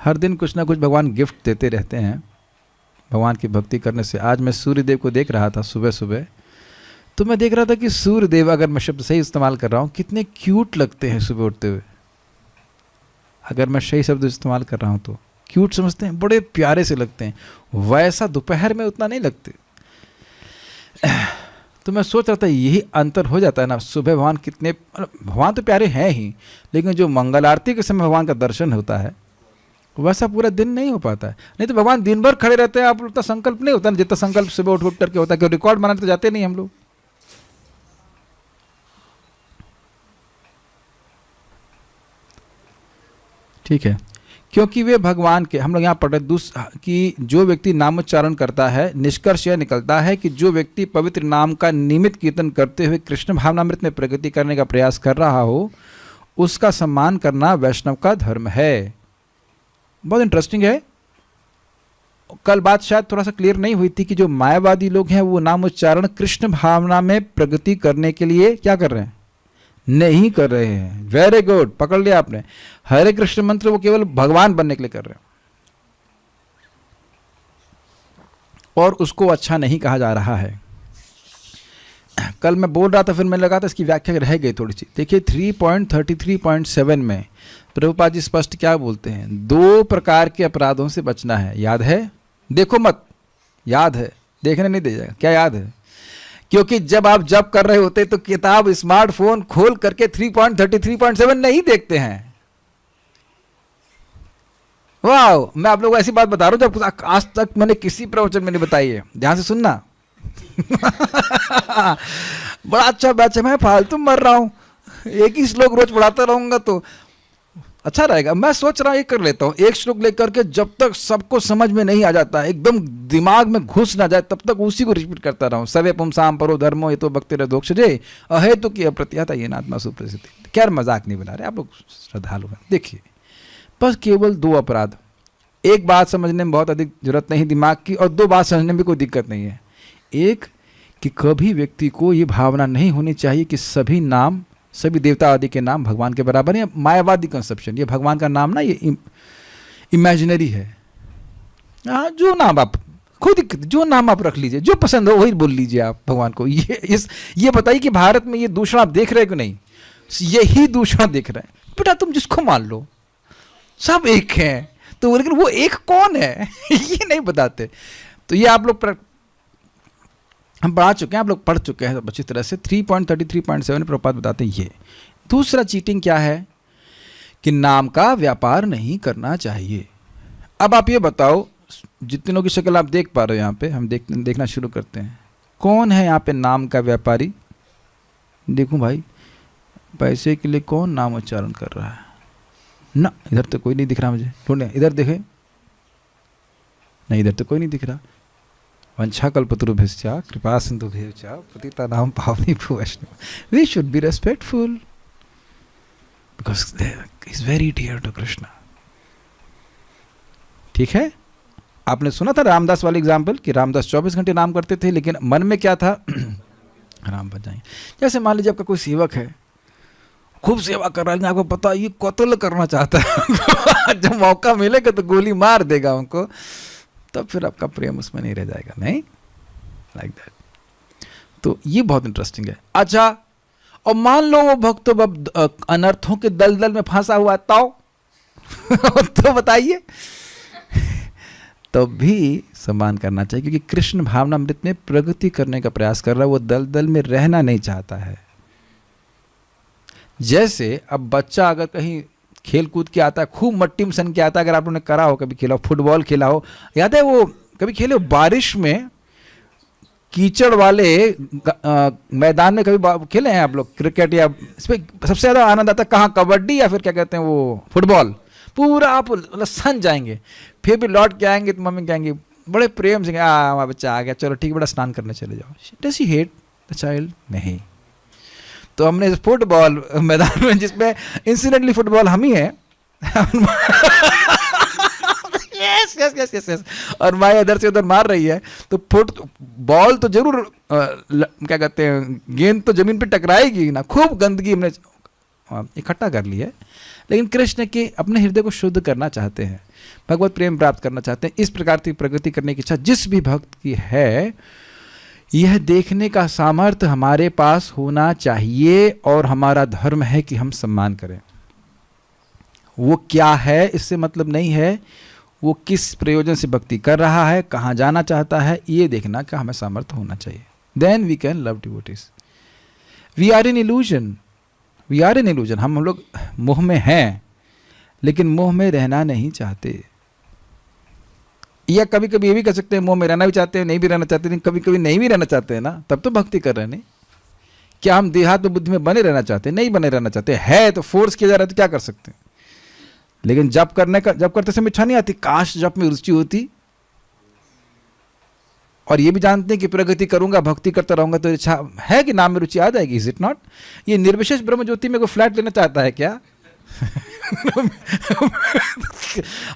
हर दिन कुछ ना कुछ भगवान गिफ्ट देते रहते हैं भगवान की भक्ति करने से। आज मैं सूर्य देव को देख रहा था सुबह सुबह, तो मैं देख रहा था कि सूर्य देव, अगर मैं शब्द सही इस्तेमाल कर रहा हूँ, कितने क्यूट लगते हैं सुबह उठते हुए। अगर मैं सही शब्द इस्तेमाल कर रहा हूँ तो क्यूट समझते हैं, बड़े प्यारे से लगते हैं। वैसा दोपहर में उतना नहीं लगते। तो मैं सोच रहा था यही अंतर हो जाता है ना, सुबह भगवान कितने, भगवान तो प्यारे हैं ही, लेकिन जो मंगल आरती के समय भगवान का दर्शन होता है वैसा पूरा दिन नहीं हो पाता है। नहीं तो भगवान दिन भर खड़े रहते हैं, आप उतना संकल्प नहीं होता ना जितना संकल्प सुबह उठ करके होता है। क्यों रिकॉर्ड बनाने तो जाते नहीं हम लोग। ठीक है, क्योंकि वे भगवान के, हम लोग यहाँ पढ़ रहे कि जो व्यक्ति नामोच्चारण करता है, निष्कर्ष यह निकलता है कि जो व्यक्ति पवित्र नाम का नियमित कीर्तन करते हुए कृष्ण भावनामृत में प्रगति करने का प्रयास कर रहा हो, उसका सम्मान करना वैष्णव का धर्म है। बहुत इंटरेस्टिंग है। कल बात शायद थोड़ा सा क्लियर नहीं हुई थी कि जो मायावादी लोग हैं वो नामोच्चारण कृष्ण भावना में प्रगति करने के लिए क्या कर रहे हैं, नहीं कर रहे हैं। वेरी गुड, पकड़ लिया आपने। हरे कृष्ण मंत्र वो केवल भगवान बनने के लिए कर रहे हैं और उसको अच्छा नहीं कहा जा रहा है। कल मैं बोल रहा था, फिर मैंने लगा था इसकी व्याख्या रह गई थोड़ी सी। देखिए 3.33.7 में प्रभुपाद जी स्पष्ट क्या बोलते हैं, 2 प्रकार के अपराधों से बचना है। याद है? देखो मत, याद है, देखने नहीं दे जाएगा। क्या याद है? क्योंकि जब आप जप कर रहे होते तो किताब स्मार्टफोन खोल करके 3.33.7 नहीं देखते हैं। वाह, मैं आप लोगों को ऐसी बात बता रहा हूं जब आज तक मैंने किसी प्रवचन में नहीं बताई है। ध्यान से सुनना। बड़ा अच्छा बैच है, मैं फालतू मर रहा हूं, एक ही श्लोक रोज पढ़ाता रहूंगा तो अच्छा रहेगा। मैं सोच रहा हूं ये कर लेता हूं, एक श्लोक लेकर के जब तक सबको समझ में नहीं आ जाता, एकदम दिमाग में घुस ना जाए, तब तक उसी को रिपीट करता रहूं। सवे पुंसाम परो धर्मो ये तो भक्ति रदोक्षजे अहेतु की अप्रत्यता ये नात्मा सुप्रसिद्धि। क्या मजाक नहीं बना रहे आप लोग, श्रद्धालु हैं। देखिए बस केवल 2 अपराध, एक बात समझने में बहुत अधिक जरूरत नहीं दिमाग की, और 2 बात समझने में कोई दिक्कत नहीं है। एक कि कभी व्यक्ति को ये भावना नहीं होनी चाहिए कि सभी नाम, सभी देवता आदि के नाम भगवान के बराबर है। मायावादी कंसेप्शन, ये भगवान का नाम ना ये इमेजिनरी है। हाँ, जो नाम आप खुद, जो नाम आप रख लीजिए, जो पसंद हो वही बोल लीजिए आप भगवान को। ये बताइए कि भारत में ये दूषण आप देख रहे हो कि नहीं? यही दूषण देख रहे हैं। बेटा तुम जिसको मान लो, सब एक हैं, तो लेकिन वो एक कौन है ये नहीं बताते। तो ये आप लोग हम पढ़ा चुके हैं, आप लोग पढ़ चुके हैं अच्छी तरह से। 3.33.7 प्रभुपाद बताते हैं ये। दूसरा चीटिंग क्या है कि नाम का व्यापार नहीं करना चाहिए। अब आप ये बताओ, जितनों की शक्ल आप देख पा रहे हो यहाँ पे, हम देखना शुरू करते हैं। कौन है यहाँ पे नाम का व्यापारी? देखूं भाई, पैसे के लिए कौन नाम उच्चारण कर रहा है? ना, इधर तो कोई नहीं दिख रहा मुझे। ढूंढे, इधर देखे, नहीं इधर तो कोई नहीं दिख रहा। वंशा कल्पतरुभ्यश्च कृपा सिंधुभ्यश्च पतितानां पावनेभ्यो वैष्णव। We should be respectful because he is very dear to Krishna. ठीक है, आपने सुना था रामदास वाली एग्जाम्पल कि रामदास 24 घंटे नाम करते थे, लेकिन मन में क्या था? राम बन जाएंगे। जैसे मान लीजिए आपका कोई सेवक है, खूब सेवा कर रहा है, आपको पता है ये कत्ल करना चाहता है जब मौका मिलेगा तो गोली मार देगा उनको, तब फिर आपका प्रेम उसमें नहीं रह जाएगा। नहीं, लाइक दैट। तो ये बहुत इंटरेस्टिंग है। अच्छा, और मान लो वो भक्त अनर्थों के दलदल में फंसा हुआ तो बताइए तब भी सम्मान करना चाहिए, क्योंकि कृष्ण भावनामृत में प्रगति करने का प्रयास कर रहा है, वो दलदल में रहना नहीं चाहता है। जैसे अब बच्चा अगर कहीं खेल कूद के आता है, खूब मट्टी में सन के आता है, अगर आप लोगों ने करा हो, कभी खेला हो, फुटबॉल खेला हो, याद है वो कभी खेले हो बारिश में कीचड़ वाले मैदान में कभी खेले हैं आप लोग? क्रिकेट या इसमें सबसे ज़्यादा आनंद आता है कहाँ? कबड्डी या फिर क्या कहते हैं वो फुटबॉल। पूरा आप मतलब सन जाएंगे, फिर भी लौट के आएंगे तो मम्मी कहेंगे बड़े प्रेम से, हमारा बच्चा आ गया, चलो ठीक है बेटा स्नान करने चले जाओ। Does he hate the child? नहीं। तो हमने फुटबॉल मैदान में, जिसमें इंसिडेंटली फुटबॉल हम ही है yes yes yes yes yes, और माँ इधर से उधर मार रही है, तो बॉल तो जरूर क्या कहते हैं, गेंद तो जमीन पे टकराएगी ना, खूब गंदगी हमने इकट्ठा कर लिया है, लेकिन कृष्ण के अपने हृदय को शुद्ध करना चाहते हैं, भगवत प्रेम प्राप्त करना चाहते हैं। इस प्रकार की प्रगति करने की इच्छा जिस भी भक्त की है, यह देखने का सामर्थ्य हमारे पास होना चाहिए और हमारा धर्म है कि हम सम्मान करें। वो क्या है इससे मतलब नहीं है, वो किस प्रयोजन से भक्ति कर रहा है, कहाँ जाना चाहता है, ये देखना का हमें सामर्थ्य होना चाहिए। Then we can love devotees. We are in illusion, we are in illusion. हम लोग मोह में हैं, लेकिन मोह में रहना नहीं चाहते। या कभी कभी ये भी कह सकते हैं मोह में रहना भी चाहते हैं, नहीं भी रहना चाहते, लेकिन कभी कभी नहीं भी रहना चाहते हैं ना, तब तो भक्ति कर रहे हैं। नहीं, क्या हम देहात्म बुद्धि में बने रहना चाहते हैं? नहीं बने रहना चाहते है, तो फोर्स किया जा रहा है तो क्या कर सकते हैं। लेकिन जप करते समय इच्छा नहीं आती, काश जप में रुचि होती, और ये भी जानते हैं कि प्रगति करूंगा, भक्ति करता रहूंगा तो इच्छा है कि नाम में रुचि आ जाएगी। Is it not? ये निर्विशेष ब्रह्म ज्योति में कोई फ्लैट लेना चाहता है क्या?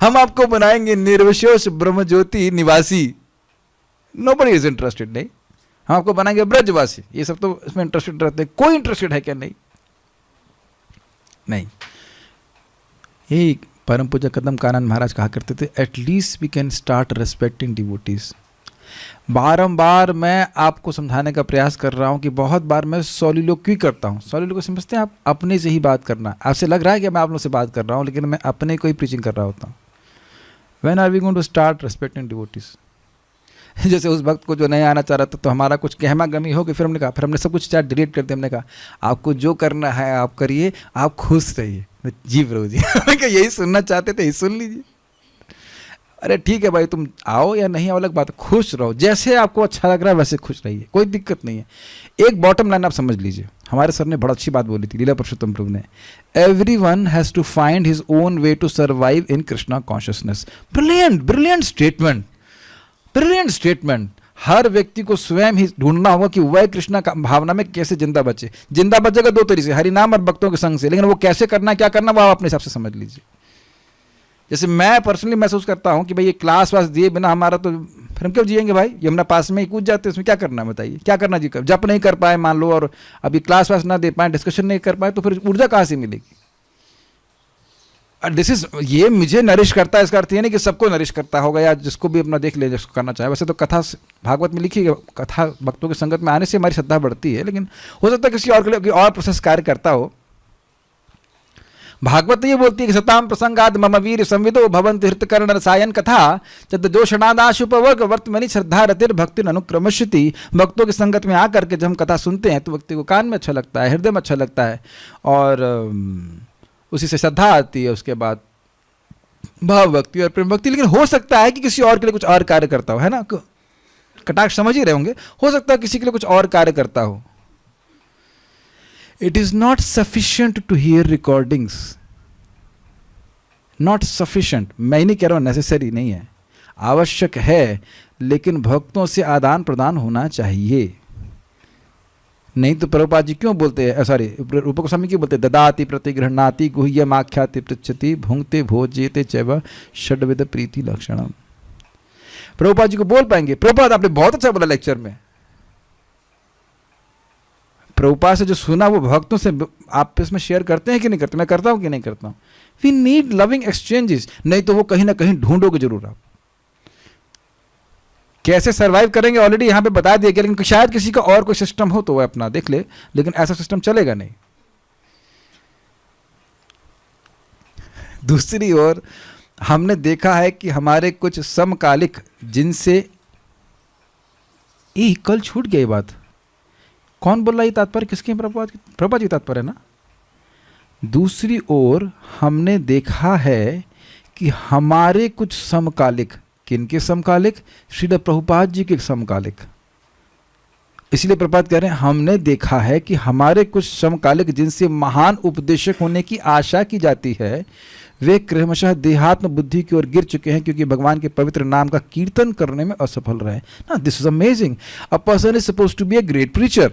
हम आपको बनाएंगे निर्विशेष ब्रह्म ज्योति निवासी, नोबडी इज इंटरेस्टेड। नहीं, हम आपको बनाएंगे ब्रजवासी, ये सब तो इसमें इंटरेस्टेड रहते हैं। कोई इंटरेस्टेड है क्या? नहीं, नहीं। यही परम पूज्य कदम कानन महाराज कहा करते थे, at least we can start respecting devotees. बारंबार मैं आपको समझाने का प्रयास कर रहा हूं कि बहुत बार मैं सोलिलोक्वी करता हूं। सोलिलोक्वी समझते हैं आप? अपने से ही बात करना। आपसे लग रहा है कि मैं आप लोगों से बात कर रहा हूं, लेकिन मैं अपने को ही प्रीचिंग कर रहा होता हूं। When are we going to start respecting devotees? जैसे उस वक्त को जो नहीं आना चाह रहा था, तो हमारा कुछ गहमा गमी हो गई, फिर हमने सब कुछ चैट डिलीट कर दिया। हमने कहा आपको जो करना है आप करिए, आप खुश रहिए। जी प्रभु जी, यही सुनना चाहते थे, यही सुन लीजिए। अरे ठीक है भाई, तुम आओ या नहीं आओ अलग बात, खुश रहो, जैसे आपको अच्छा लग रहा है वैसे खुश रहिए, कोई दिक्कत नहीं है। एक बॉटम लाइन आप समझ लीजिए, हमारे सर ने बड़ा अच्छी बात बोली थी, लीला पुरुषोत्तम प्रभु ने, everyone has to find his own way to survive in Krishna consciousness. Brilliant, brilliant statement, brilliant statement. हर व्यक्ति को स्वयं ही ढूंढना होगा कि वह कृष्णा भावना में कैसे जिंदा बचे। जिंदा बचेगा दो तरीके से, हरि नाम और भक्तों के संग से, लेकिन वो कैसे करना, क्या करना, वो आप अपने हिसाब से समझ लीजिए। जैसे मैं पर्सनली महसूस करता हूं कि भाई ये क्लास वास दिए बिना हमारा तो फिर हम क्यों जिएंगे भाई, ये हमारा पास में ही कूद जाते हैं, उसमें क्या करना है बताइए, क्या करना जी। जप नहीं कर पाए मान लो, और अभी क्लास वास ना दे पाए, डिस्कशन नहीं कर पाए, तो फिर ऊर्जा कहाँ से मिलेगी? दिस इज, ये मुझे नरिश करता है, इसका अर्थ ये नहीं कि सबको नरिश करता होगा, या जिसको भी अपना देख ले जिसको करना चाहे। वैसे तो कथा भागवत में लिखी है, कथा भक्तों की संगत में आने से हमारी श्रद्धा बढ़ती है, लेकिन हो सकता है किसी और के लिए और प्रोसेस कार्य करता हो। भागवत ये बोलती है कि सताम प्रसंगाद मम वीर संविदो भवन्ति हृतकर्ण रसायन कथा चद्दोषणादाशुपवर्ग वर्तमनि श्रद्धा रतिर भक्ति अनुक्रमश्यति। भक्तों की संगत में आकर के जब हम कथा सुनते हैं तो व्यक्ति को कान में अच्छा लगता है, हृदय में अच्छा लगता है, और उसी से श्रद्धा आती है, उसके बाद भाव भक्ति और प्रेम भक्ति। लेकिन हो सकता है कि किसी और के लिए कुछ और कार्य करता हो, है ना, कटाक्ष समझ ही रहे होंगे, हो सकता है किसी के लिए कुछ और कार्य करता हो। It is not sufficient to hear recordings. Not sufficient. मैं नहीं कह रहा हूँ नेसेसरी नहीं है, आवश्यक है, लेकिन भक्तों से आदान प्रदान होना चाहिए। नहीं तो प्रभुपाद जी क्यों बोलते हैं, सॉरी रूप गोस्वामी क्यों बोलते हैं, ददाति प्रतिगृह्णाति गुह्यमाख्याति पृच्छति भुंक्ते भोज्येते चैव षड्विध प्रीति लक्षणम। प्रभुपाद जी को बोल पाएंगे, प्रभुपाद आपने बहुत अच्छा बोला लेक्चर में। प्रभुपाद से जो सुना वो भक्तों से आप इसमें शेयर करते हैं कि नहीं करते? मैं करता हूं कि नहीं करता हूं? वी नीड लविंग एक्सचेंजेस, नहीं तो वो कहीं ना कहीं ढूंढोगे जरूर। आप कैसे सरवाइव करेंगे ऑलरेडी यहां पे बता दिया गया, लेकिन शायद किसी का और कोई सिस्टम हो तो वह अपना देख ले, लेकिन ऐसा सिस्टम चलेगा नहीं। दूसरी ओर हमने देखा है कि हमारे कुछ समकालिक जिनसे कल छूट गई बात, कौन बोल रहा है तात्पर्य किसके? प्रभुपाद जी तात्पर्य है ना। दूसरी ओर हमने देखा है कि हमारे कुछ समकालिक, किनके समकालिक? श्रील प्रभुपाद जी के समकालिक। इसलिए प्रभुपाद कह रहे हैं हमने देखा है कि हमारे कुछ समकालिक जिनसे महान उपदेशक होने की आशा की जाती है, वे क्रमशः देहात्म बुद्धि की ओर गिर चुके हैं, क्योंकि भगवान के पवित्र नाम का कीर्तन करने में असफल रहे ना। This is amazing. A person is supposed to be a great preacher,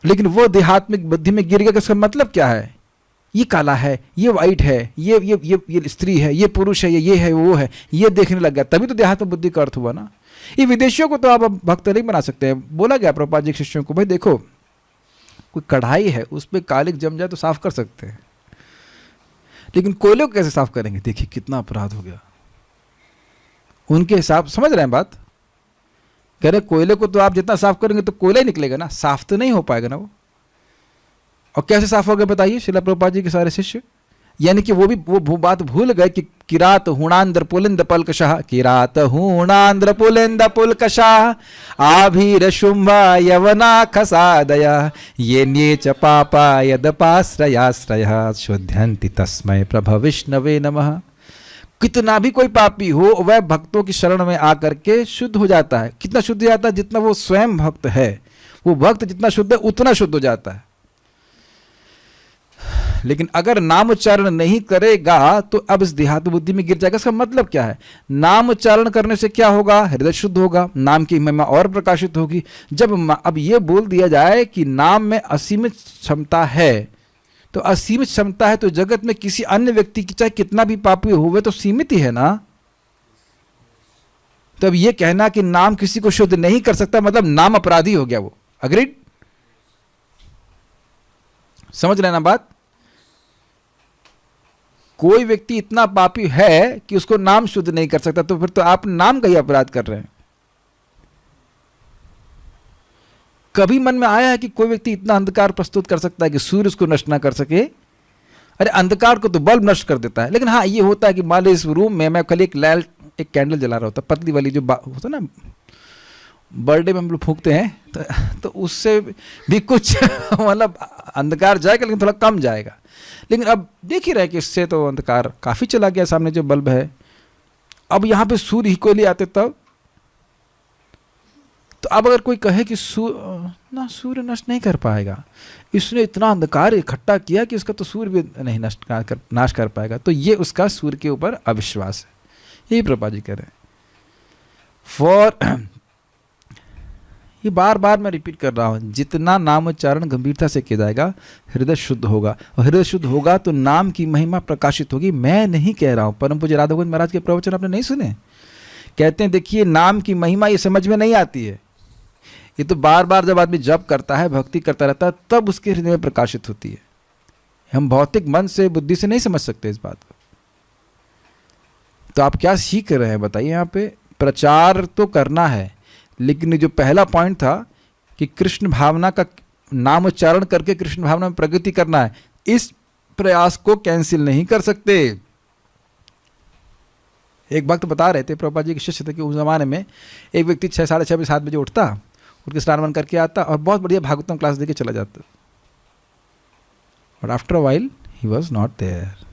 लेकिन वो देहात्मिक बुद्धि में गिर गया। इसका मतलब क्या है? ये काला है, ये वाइट है, ये स्त्री है, ये पुरुष है, ये है, वो है, ये देखने लग गया, तभी तो देहात्म बुद्धि का अर्थ हुआ ना। ये विदेशियों को तो आप भक्त नहीं बना सकते हैं। बोला गया प्रभुपाद जी के शिष्यों को, भाई देखो कोई कढ़ाई है उस पर कालिक जम जाए तो साफ कर सकते हैं, लेकिन कोयले को कैसे साफ करेंगे? देखिए कितना अपराध हो गया। उनके हिसाब, समझ रहे हैं बात? कह रहे कोयले को तो आप जितना साफ करेंगे तो कोयला ही निकलेगा ना, साफ तो नहीं हो पाएगा ना वो। और कैसे साफ हो गए बताइए श्रील प्रभुपाद जी के सारे शिष्य? यानी कि वो बात भूल गए कि किरात हुणांद्र पुलिंद पलकशाह, किरात हुणांद्र पुलिंद पुलकशाह आभीर शुंभा यवना खसादया ये नीच पापा यदपाश्रयाश्रय शुद्ध्यन्ति तस्मै प्रभ विष्णवे नमः। कितना भी कोई पापी हो वह भक्तों की शरण में आकर के शुद्ध हो जाता है। कितना शुद्ध हो जाता है? जितना वो स्वयं भक्त है, वो भक्त जितना शुद्ध है उतना शुद्ध हो जाता है। लेकिन अगर नाम उच्चारण नहीं करेगा तो अब इस देहात बुद्धि में गिर जाएगा। इसका मतलब क्या है? नाम उच्चारण करने से क्या होगा? हृदय शुद्ध होगा, नाम की महिमा और प्रकाशित होगी। जब अब ये बोल दिया जाए कि नाम में असीमित क्षमता है, तो असीमित क्षमता है तो जगत में किसी अन्य व्यक्ति की चाहे कितना भी पापी हो तो सीमित ही है ना। तो अब ये कहना कि नाम किसी को शुद्ध नहीं कर सकता मतलब नाम अपराधी हो गया वो। अग्रीड? समझ रहे ना बात? कोई व्यक्ति इतना पापी है कि उसको नाम शुद्ध नहीं कर सकता, तो फिर तो आप नाम का ही अपराध कर रहे हैं। कभी मन में आया है कि कोई व्यक्ति इतना अंधकार प्रस्तुत कर सकता है कि सूर्य उसको नष्ट ना कर सके? अरे अंधकार को तो बल्ब नष्ट कर देता है। लेकिन हाँ ये होता है कि मान लो इस रूम में मैं कल एक कैंडल जला रहा होता, पतली वाली जो होता ना बर्थडे में हम लोग फूंकते हैं, तो उससे भी कुछ मतलब अंधकार जाएगा लेकिन थोड़ा कम जाएगा। लेकिन अब देख ही रहे कि इससे तो अंधकार काफ़ी चला गया। सामने जो बल्ब है, अब यहाँ पे सूर्य ही को ले आते तब तो अब अगर कोई कहे कि सूर्य नष्ट नहीं कर पाएगा, इसने इतना अंधकार इकट्ठा किया कि इसका तो सूर्य भी नहीं नाश कर पाएगा, तो ये उसका सूर्य के ऊपर अविश्वास है। यही प्रभुपाद जी कह रहे हैं। ये बार बार मैं रिपीट कर रहा हूँ, जितना नाम उच्चारण गंभीरता से किया जाएगा हृदय शुद्ध होगा, और हृदय शुद्ध होगा तो नाम की महिमा प्रकाशित होगी। मैं नहीं कह रहा हूँ, परम पूज्य राधा गोविंद महाराज के प्रवचन आपने नहीं सुने? कहते हैं देखिए नाम की महिमा ये समझ में नहीं आती है, ये तो बार बार जब आदमी जप करता है, भक्ति करता रहता है, तब उसके हृदय में प्रकाशित होती है। हम भौतिक मन से, बुद्धि से नहीं समझ सकते इस बात को। तो आप क्या सीख रहे हैं बताइए? यहाँ पे प्रचार तो करना है, लेकिन जो पहला पॉइंट था कि कृष्ण भावना का नाम उच्चारण करके कृष्ण भावना में प्रगति करना है, इस प्रयास को कैंसिल नहीं कर सकते। एक वक्त बता रहे थे, प्रभुपाद जी के शिष्य थे कि उस जमाने में एक व्यक्ति 6, साढ़े 6 बजे 7 बजे उठता, उठ के स्नान करके आता और बहुत बढ़िया भागवतम क्लास देके चला जाता, but after a while he was not there.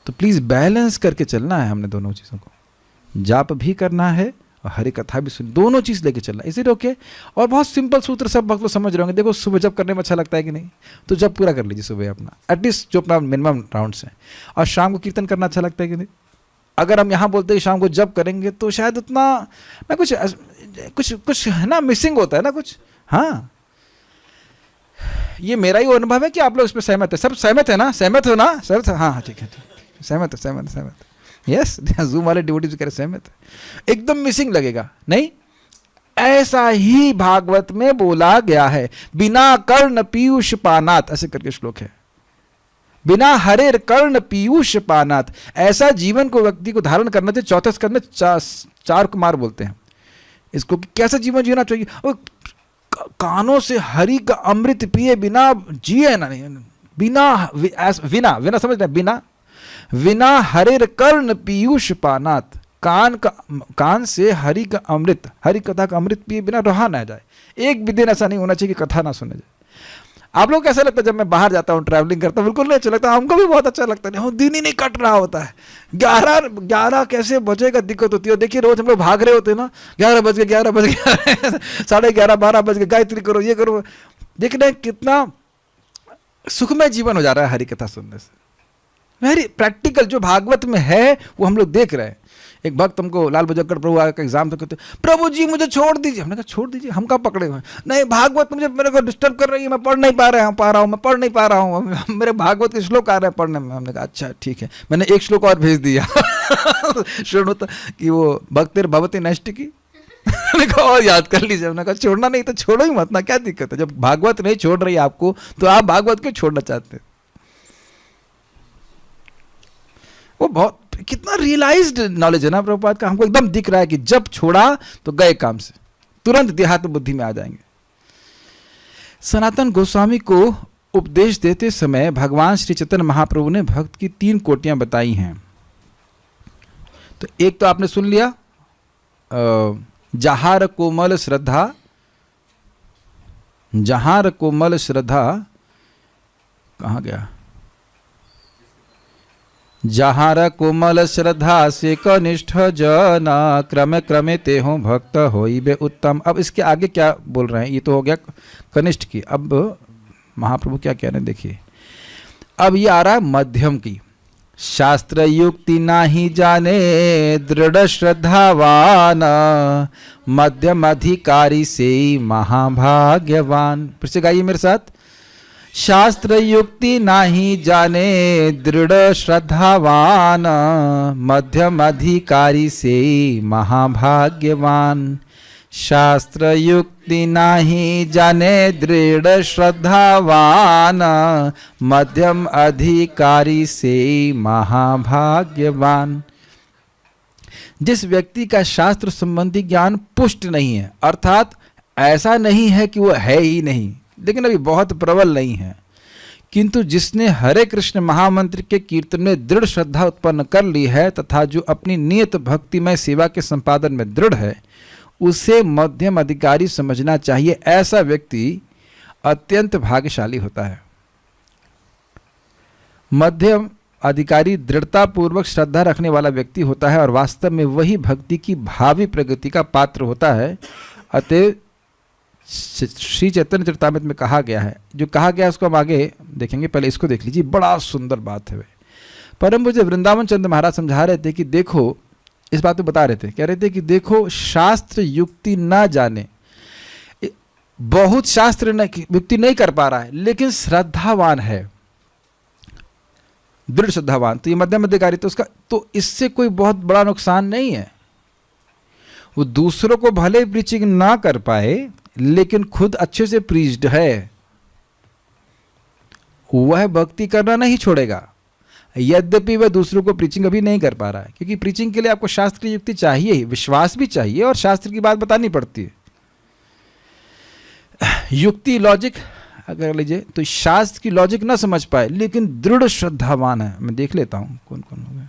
तो प्लीज़ बैलेंस करके चलना है हमने दोनों चीज़ों को, जाप भी करना है और हरि कथा भी सुन, दोनों चीज़ लेके चलना। Is it okay? और बहुत सिंपल सूत्र सब भक्त लोग समझ रहे होंगे। देखो सुबह जब करने में अच्छा लगता है कि नहीं, तो जब पूरा कर लीजिए सुबह अपना, एटलीस्ट जो अपना मिनिमम राउंड्स हैं। और शाम को कीर्तन करना अच्छा लगता है कि नहीं? अगर हम यहाँ बोलते हैं शाम को जब करेंगे तो शायद उतना ना कुछ है ना, मिसिंग होता है ना कुछ। हाँ ये मेरा ही अनुभव है कि आप लोग इसमें सहमत है? सब सहमत है ना? सहमत हो ना? सहमत? हाँ ठीक है, सहमत है। यस, जूम वाले डिवोटीज कह रहे सहमत है। एकदम मिसिंग लगेगा नहीं? ऐसा ही भागवत में बोला गया है, बिना कर्ण पीयूष पानात, ऐसे करके श्लोक है, बिना हरेर कर्ण पीयूष पानात। ऐसा जीवन को व्यक्ति को धारण करना चाहिए। चौथे स्कंद में 4 कुमार बोलते हैं इसको कि कैसा जीवन जीना चाहिए। और कानों से हरि का अमृत पिए बिना जिए ना, नहीं बिना समझ रहे, बिना हरेर कर्ण पीयूष पानात। कान से हरि का अमृत, हरि कथा का अमृत पिए बिना रहा ना जाए। एक भी दिन ऐसा नहीं होना चाहिए कि कथा ना सुने जाए। आप लोग कैसा लगता है जब मैं बाहर जाता हूँ, ट्रैवलिंग करता हूँ? बिल्कुल नहीं अच्छा लगता, हमको भी बहुत अच्छा लगता है। दिन ही नहीं कट रहा होता है। 11 कैसे बजेगा दिक्कत होती है। देखिए रोज हम लोग भाग रहे होते हैं ना, 11 बज गए 11:30 12 बज गए, गायत्री करो, ये करो। देख रहे हैं कितना सुखमय जीवन हो जा रहा है हरि कथा सुनने से। वेरी प्रैक्टिकल जो भागवत में है वो हम लोग देख रहे हैं। एक भक्त हमको लाल बजकर प्रभु का एग्जाम तो कहते, प्रभु जी मुझे छोड़ दीजिए। हमने कहा छोड़ दीजिए, हम कहाँ पकड़े हुए हैं? नहीं भागवत मेरे को डिस्टर्ब कर रही है, मैं पढ़ नहीं पा रहा हूँ, मेरे भागवत के श्लोक आ रहे हैं पढ़ने में। हमने कहा अच्छा ठीक है, मैंने एक श्लोक और भेज दिया। शुणुत कि वो भक्तिर भवती नष्ट की। मैंने कहा और याद कर लीजिए। मैंने कहा छोड़ना नहीं तो छोड़ो ही मत ना, क्या दिक्कत है, जब भागवत नहीं छोड़ रही आपको तो आप भागवत क्यों छोड़ना चाहते हैं। वो बहुत कितना रियलाइज्ड नॉलेज है ना प्रभुपाद का, हमको एकदम दिख रहा है कि जब छोड़ा तो गए काम से, तुरंत देहात्म बुद्धि में आ जाएंगे। सनातन गोस्वामी को उपदेश देते समय भगवान श्री चैतन्य महाप्रभु ने भक्त की 3 कोटियां बताई हैं। तो एक तो आपने सुन लिया, जहार कोमल श्रद्धा, जहार कोमल श्रद्धा कहाँ गया, जहार कोमल श्रद्धा से कनिष्ठ जना क्रमे क्रमे ते हो भक्त होई बे उत्तम। अब इसके आगे क्या बोल रहे हैं, ये तो हो गया कनिष्ठ की, अब महाप्रभु क्या कह रहे हैं देखिए। अब ये आ रहा है मध्यम की, शास्त्र युक्ति नाही जाने दृढ़ श्रद्धावान मध्यम अधिकारी से महाभाग्यवान। फिर से गाइए मेरे साथ, शास्त्र युक्ति नाही जाने दृढ़ श्रद्धावान मध्यम अधिकारी से महाभाग्यवान। शास्त्र युक्ति नाही जाने दृढ़ श्रद्धावान मध्यम अधिकारी से महाभाग्यवान। जिस व्यक्ति का शास्त्र संबंधी ज्ञान पुष्ट नहीं है, अर्थात ऐसा नहीं है कि वो है ही नहीं लेकिन अभी बहुत प्रबल नहीं है, किंतु जिसने हरे कृष्ण महामंत्र के कीर्तन में दृढ़ श्रद्धा उत्पन्न कर ली है तथा जो अपनी नियत भक्तिमय सेवा के संपादन में दृढ़ है, उसे मध्यम अधिकारी समझना चाहिए। ऐसा व्यक्ति अत्यंत भाग्यशाली होता है। मध्यम अधिकारी दृढ़ता पूर्वक श्रद्धा रखने वाला व्यक्ति होता है और वास्तव में वही भक्ति की भावी प्रगति का पात्र होता है। अतः श्री चैतन्य चरितामृत में कहा गया है, जो कहा गया है उसको हम आगे देखेंगे, पहले इसको देख लीजिए, बड़ा सुंदर बात है। परम पूज्य वृंदावन चंद्र महाराज समझा रहे थे कि देखो, इस बात को बता रहे थे, कह रहे थे कि देखो शास्त्र युक्ति ना जाने, बहुत शास्त्र युक्ति नहीं कर पा रहा है लेकिन श्रद्धावान है, दृढ़ श्रद्धावान, तो ये मध्यम अधिकारी, तो उसका तो इससे कोई बहुत बड़ा नुकसान नहीं है। वो दूसरों को भले प्रीचिंग ना कर पाए लेकिन खुद अच्छे से प्रीच्ड है, वह भक्ति करना नहीं छोड़ेगा, यद्यपि वह दूसरों को प्रीचिंग अभी नहीं कर पा रहा है, क्योंकि प्रीचिंग के लिए आपको शास्त्र की युक्ति चाहिए ही, विश्वास भी चाहिए और शास्त्र की बात बतानी पड़ती है। युक्ति लॉजिक अगर लीजिए तो शास्त्र की लॉजिक ना समझ पाए लेकिन दृढ़ श्रद्धावान है। मैं देख लेता हूं कौन कौन हो गए।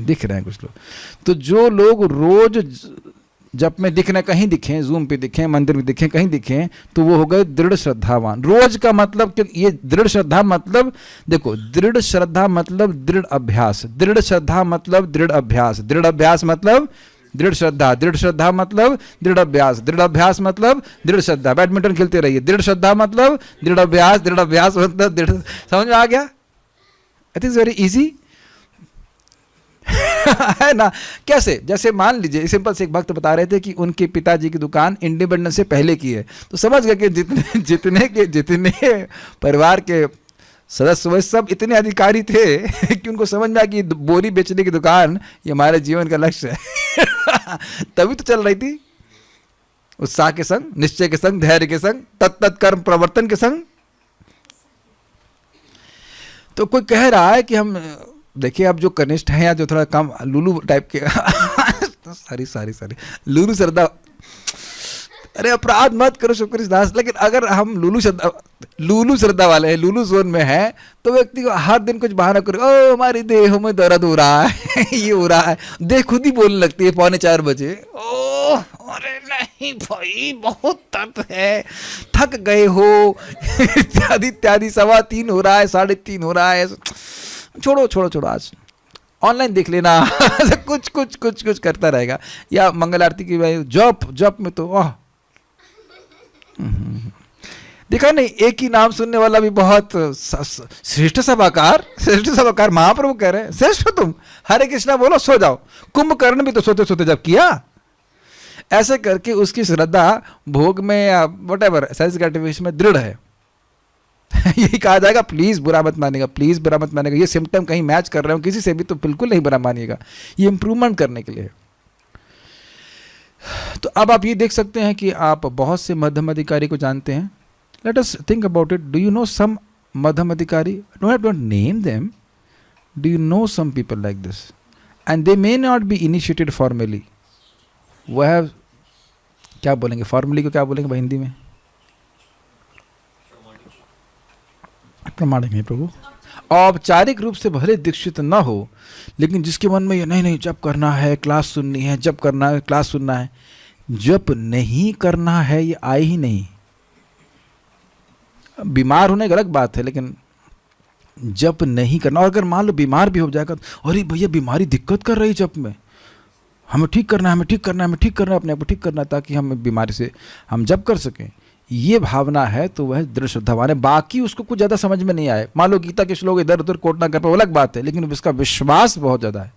दिख रहे हैं कुछ लोग। तो जो लोग रोज जब में दिखना, कहीं दिखें, जूम पे दिखें, मंदिर में दिखें, कहीं दिखें, तो वो हो गए दृढ़ श्रद्धावान। रोज का मतलब, क्योंकि ये दृढ़ श्रद्धा मतलब, देखो दृढ़ श्रद्धा मतलब दृढ़ अभ्यास, दृढ़ श्रद्धा मतलब दृढ़ अभ्यास, दृढ़ अभ्यास मतलब दृढ़ श्रद्धा, दृढ़ श्रद्धा मतलब दृढ़ अभ्यास, दृढ़ अभ्यास मतलब दृढ़ श्रद्धा। बैडमिंटन खेलते रहिए, दृढ़ श्रद्धा मतलब दृढ़ अभ्यास, दृढ़ अभ्यास मतलब दृढ़, समझ में आ गया? इट इज वेरी इजी है ना। कैसे, जैसे मान लीजिए सिंपल से एक भक्त बता रहे थे कि उनके पिताजी की दुकान इंडिपेंडेंस से पहले की है, तो समझ गए कि जितने परिवार के सदस्य हुए सब इतने अधिकारी थे कि उनको समझ में आया कि बोरी बेचने की दुकान ये हमारे जीवन का लक्ष्य है तभी तो चल रही थी, उत्साह के संग, निश्चय के संग, धैर्य के संग, तत्त कर्म प्रवर्तन के संग। तो कोई कह रहा है कि हम देखिए, अब जो कनिष्ठ हैं या जो थोड़ा कम लूलू टाइप के सारी लूलू श्रद्धा, अरे अपराध मत करो शुक्र दास, लेकिन अगर हम लूलू श्रद्धा वाले हैं, लूलू जोन में है, तो व्यक्ति को हर दिन कुछ बहाना करे, ओ हमारी देह में दर्द हो रहा है ये हो रहा है, देह खुद ही बोलने लगती है 3:45 बजे, ओ अरे नहीं भाई बहुत दर्द है, थक गए हो इत्यादि इत्यादि, 3:15 हो रहा है, 3:30 हो रहा है, छोड़ो आज ऑनलाइन देख लेना कुछ करता रहेगा। या मंगल आरती की भाई जप में तो देखा नहीं, एक ही नाम सुनने वाला भी बहुत श्रेष्ठ सभाकार महाप्रभु कह रहे हैं, श्रेष्ठ तुम, हरे कृष्णा बोलो सो जाओ, कुंभकर्ण भी तो सोते सोते जब किया। ऐसे करके उसकी श्रद्धा भोग में या वट एवर सेल्स ग्रेटिफिकेशन में दृढ़ है। यही कहा जाएगा, प्लीज़ बुरा मत मानिएगा, प्लीज़ बुरा मत मानिएगा, ये सिम्टम कहीं मैच कर रहे हो किसी से भी तो बिल्कुल नहीं बुरा मानिएगा, ये इम्प्रूवमेंट करने के लिए है। तो अब आप ये देख सकते हैं कि आप बहुत से मध्यम अधिकारी को जानते हैं। Let us think about it. Do you know some मध्यम अधिकारी? Don't name them. Do you know some people like this and they may not be initiated formally. वह क्या बोलेंगे फॉर्मली को, क्या बोलेंगे भाई हिंदी में? प्रमाणिक नहीं प्रभु। औपचारिक रूप से भले दीक्षित ना हो, लेकिन जिसके मन में ये नहीं नहीं जब करना है क्लास सुननी है, जब करना है क्लास सुनना है, जब नहीं करना है ये आए ही नहीं। बीमार होने की अलग बात है, लेकिन जब नहीं करना, और अगर मान लो बीमार भी हो जाएगा तो अरे भैया बीमारी दिक्कत कर रही है जब में, हमें ठीक करना है, हमें ठीक करना है, हमें ठीक करना है, अपने आप को ठीक करना है ताकि हम बीमारी से हम जब कर सकें, ये भावना है तो वह दृढ़ श्रद्धावान है। बाकी उसको कुछ ज़्यादा समझ में नहीं आए, मान लो गीता के श्लोक इधर उधर कोट ना कर पाए, अलग बात है, लेकिन उसका विश्वास बहुत ज़्यादा है,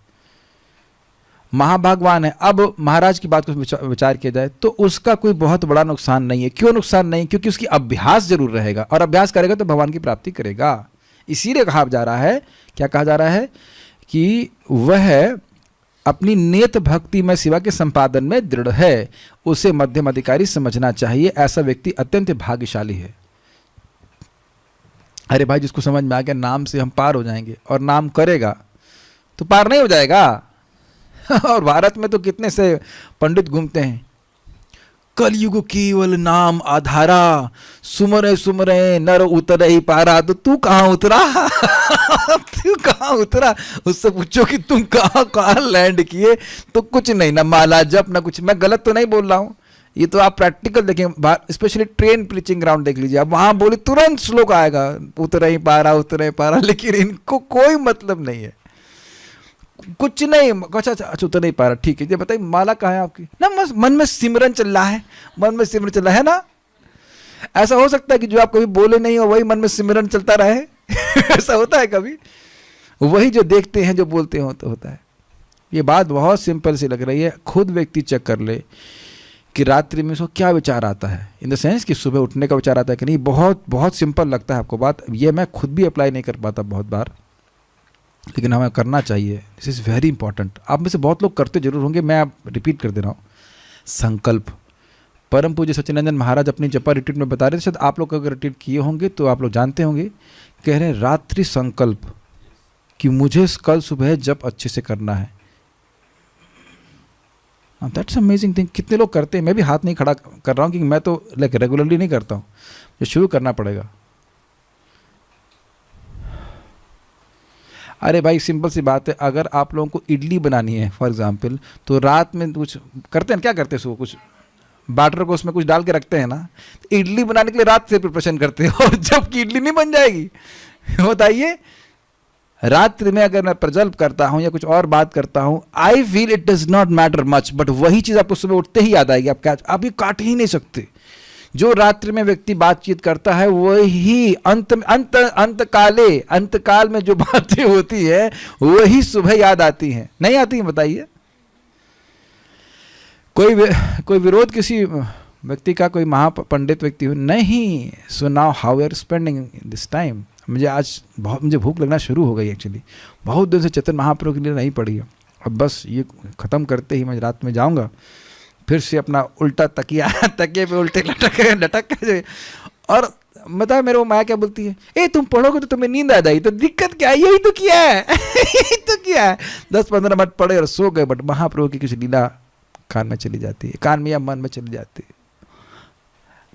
महाभागवान है। अब महाराज की बात को विचार किया जाए तो उसका कोई बहुत बड़ा नुकसान नहीं है। क्यों नुकसान नहीं? क्योंकि उसकी अभ्यास जरूर रहेगा, और अभ्यास करेगा तो भगवान की प्राप्ति करेगा। इसीलिए कहा जा रहा है, क्या कहा जा रहा है कि वह अपनी नियत भक्ति में सेवा के संपादन में दृढ़ है, उसे मध्यम अधिकारी समझना चाहिए। ऐसा व्यक्ति अत्यंत भाग्यशाली है। अरे भाई जिसको समझ में आ गया नाम से हम पार हो जाएंगे, और नाम करेगा तो पार नहीं हो जाएगा। और भारत में तो कितने से पंडित घूमते हैं, कलयुग केवल नाम आधारा, सुमरे सुमरे नर उतर ही पारा। तो तू कहाँ उतरा? तू कहाँ उतरा? उससे पूछो कि तुम कहाँ लैंड किए, तो कुछ नहीं, ना माला जप ना कुछ। मैं गलत तो नहीं बोल रहा हूँ, ये तो आप प्रैक्टिकल देखें, स्पेशली ट्रेन प्रीचिंग ग्राउंड देख लीजिए, अब वहाँ बोले तुरंत श्लोक आएगा, उतर ही पारा उतर ही पारा, लेकिन इनको कोई मतलब नहीं है, कुछ नहीं। अच्छा उतर नहीं पा रहा, ठीक है, ये बताइए माला कहाँ है आपकी? ना मन में सिमरन चल रहा है, मन में सिमरन चल रहा है ना। ऐसा हो सकता है कि जो आप कभी बोले नहीं हो वही मन में सिमरन चलता रहे? ऐसा होता है कभी? वही जो देखते हैं जो बोलते हो तो होता है। ये बात बहुत सिंपल सी लग रही है, खुद व्यक्ति चेक कर ले कि रात्रि में उसको क्या विचार आता है, इन द सेंस कि सुबह उठने का विचार आता है कि नहीं। बहुत बहुत सिंपल लगता है आपको बात, ये मैं खुद भी अप्लाई नहीं कर पाता बहुत बार, लेकिन हमें करना चाहिए। This is very important. आप में से बहुत लोग करते जरूर होंगे, मैं आप रिपीट कर दे रहा हूँ। संकल्प, परम पूज्य सच्चिदानंद महाराज अपनी जपा रिट्रीट में बता रहे थे, शायद आप लोग अगर रिट्रीट किए होंगे तो आप लोग जानते होंगे, कह रहे हैं रात्रि संकल्प कि मुझे कल सुबह जप अच्छे से करना है। That's amazing thing. कितने लोग करते हैं? मैं भी हाथ नहीं खड़ा कर रहा हूँ क्योंकि मैं तो लाइक रेगुलरली नहीं करता हूँ, ये शुरू करना पड़ेगा। अरे भाई सिंपल सी बात है, अगर आप लोगों को इडली बनानी है फॉर एग्जांपल, तो रात में कुछ करते हैं, क्या करते हैं, सुबह कुछ बैटर को उसमें कुछ डाल के रखते हैं ना, तो इडली बनाने के लिए रात से प्रिपरेशन करते हैं, और जबकि इडली नहीं बन जाएगी। बताइए, रात्रि में अगर मैं प्रजल्प करता हूँ या कुछ और बात करता हूँ, I feel it does not matter much, but वही चीज़ आपको सुबह उठते ही याद आएगी। आप ये काट ही नहीं सकते। जो रात्रि में व्यक्ति बातचीत करता है वही अंत काल में जो बातें होती है वही सुबह याद आती हैं, नहीं आती हैं? बताइए। कोई विरोध किसी व्यक्ति का, कोई महापंडित व्यक्ति हो, नहीं। So now how are spending this time. मुझे भूख लगना शुरू हो गई एक्चुअली, बहुत दिन से चेतन महाप्रभु के लिए नहीं पड़ी है। अब बस ये ख़त्म करते ही मैं रात में जाऊँगा, फिर से अपना उल्टा तकिए पे उल्टे लटक के, और बता मेरे वो माया क्या बोलती है, ए तुम पढ़ोगे तो तुम्हें नींद आ जाएगी, तो दिक्कत क्या है? यही तो किया है। यही तो किया है। 10-15 मिनट पढ़े और सो गए, बट महाप्रभु की कुछ लीला कान में चली जाती है, कान में या मन में चली जाती है।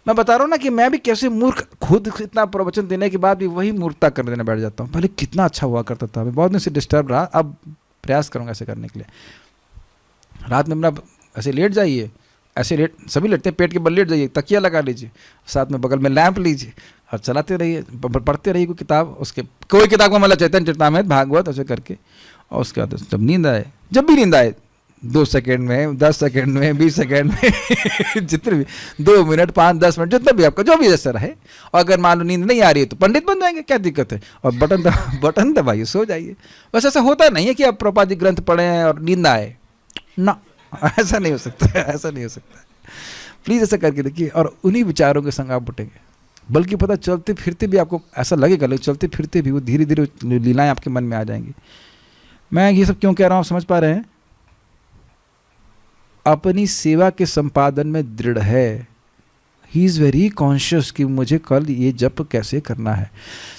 मैं बता रहा हूँ ना कि मैं भी कैसे मूर्ख, खुद इतना प्रवचन देने के बाद भी वही मूर्खता कर देने बैठ जाता हूँ। पहले कितना अच्छा हुआ करता था, मैं बहुत दिन से डिस्टर्ब रहा, अब प्रयास करूँगा ऐसे करने के लिए। रात में अपना ऐसे लेट जाइए, ऐसे लेट सभी लेटते हैं, पेट के बल लेट जाइए, तकिया लगा लीजिए, साथ में बगल में लैंप लीजिए और चलाते रहिए, पढ़ते रहिए कोई किताब, उसके कोई किताब का मतलब चैतन्य चरितामृत, भागवत, ऐसे करके। और उसके बाद जब नींद आए, जब भी नींद आए, 2 सेकेंड में, 10 सेकेंड में, 20 सेकेंड में जितने भी 2 मिनट, 5-10 मिनट, जितना भी आपका जो भी जैसा रहे। और अगर मान लो नींद नहीं आ रही है तो पंडित बन जाएंगे, क्या दिक्कत है? और बटन दबाइए, सो जाइए। बस ऐसा होता नहीं है कि आप प्रभुपाद जी ग्रंथ पढ़ें और नींद आए ना, ऐसा नहीं हो सकता है, ऐसा नहीं हो सकता है। प्लीज़ ऐसा करके देखिए, और उन्हीं विचारों के संग आप उठेंगे। बल्कि पता चलते फिरते भी आपको ऐसा लगेगा, लेकिन चलते फिरते भी वो धीरे धीरे लीलाएं आपके मन में आ जाएंगी। मैं ये सब क्यों कह रहा हूँ, आप समझ पा रहे हैं? अपनी सेवा के संपादन में दृढ़ है। ही इज़ वेरी कॉन्शियस कि मुझे कल ये जप कैसे करना है।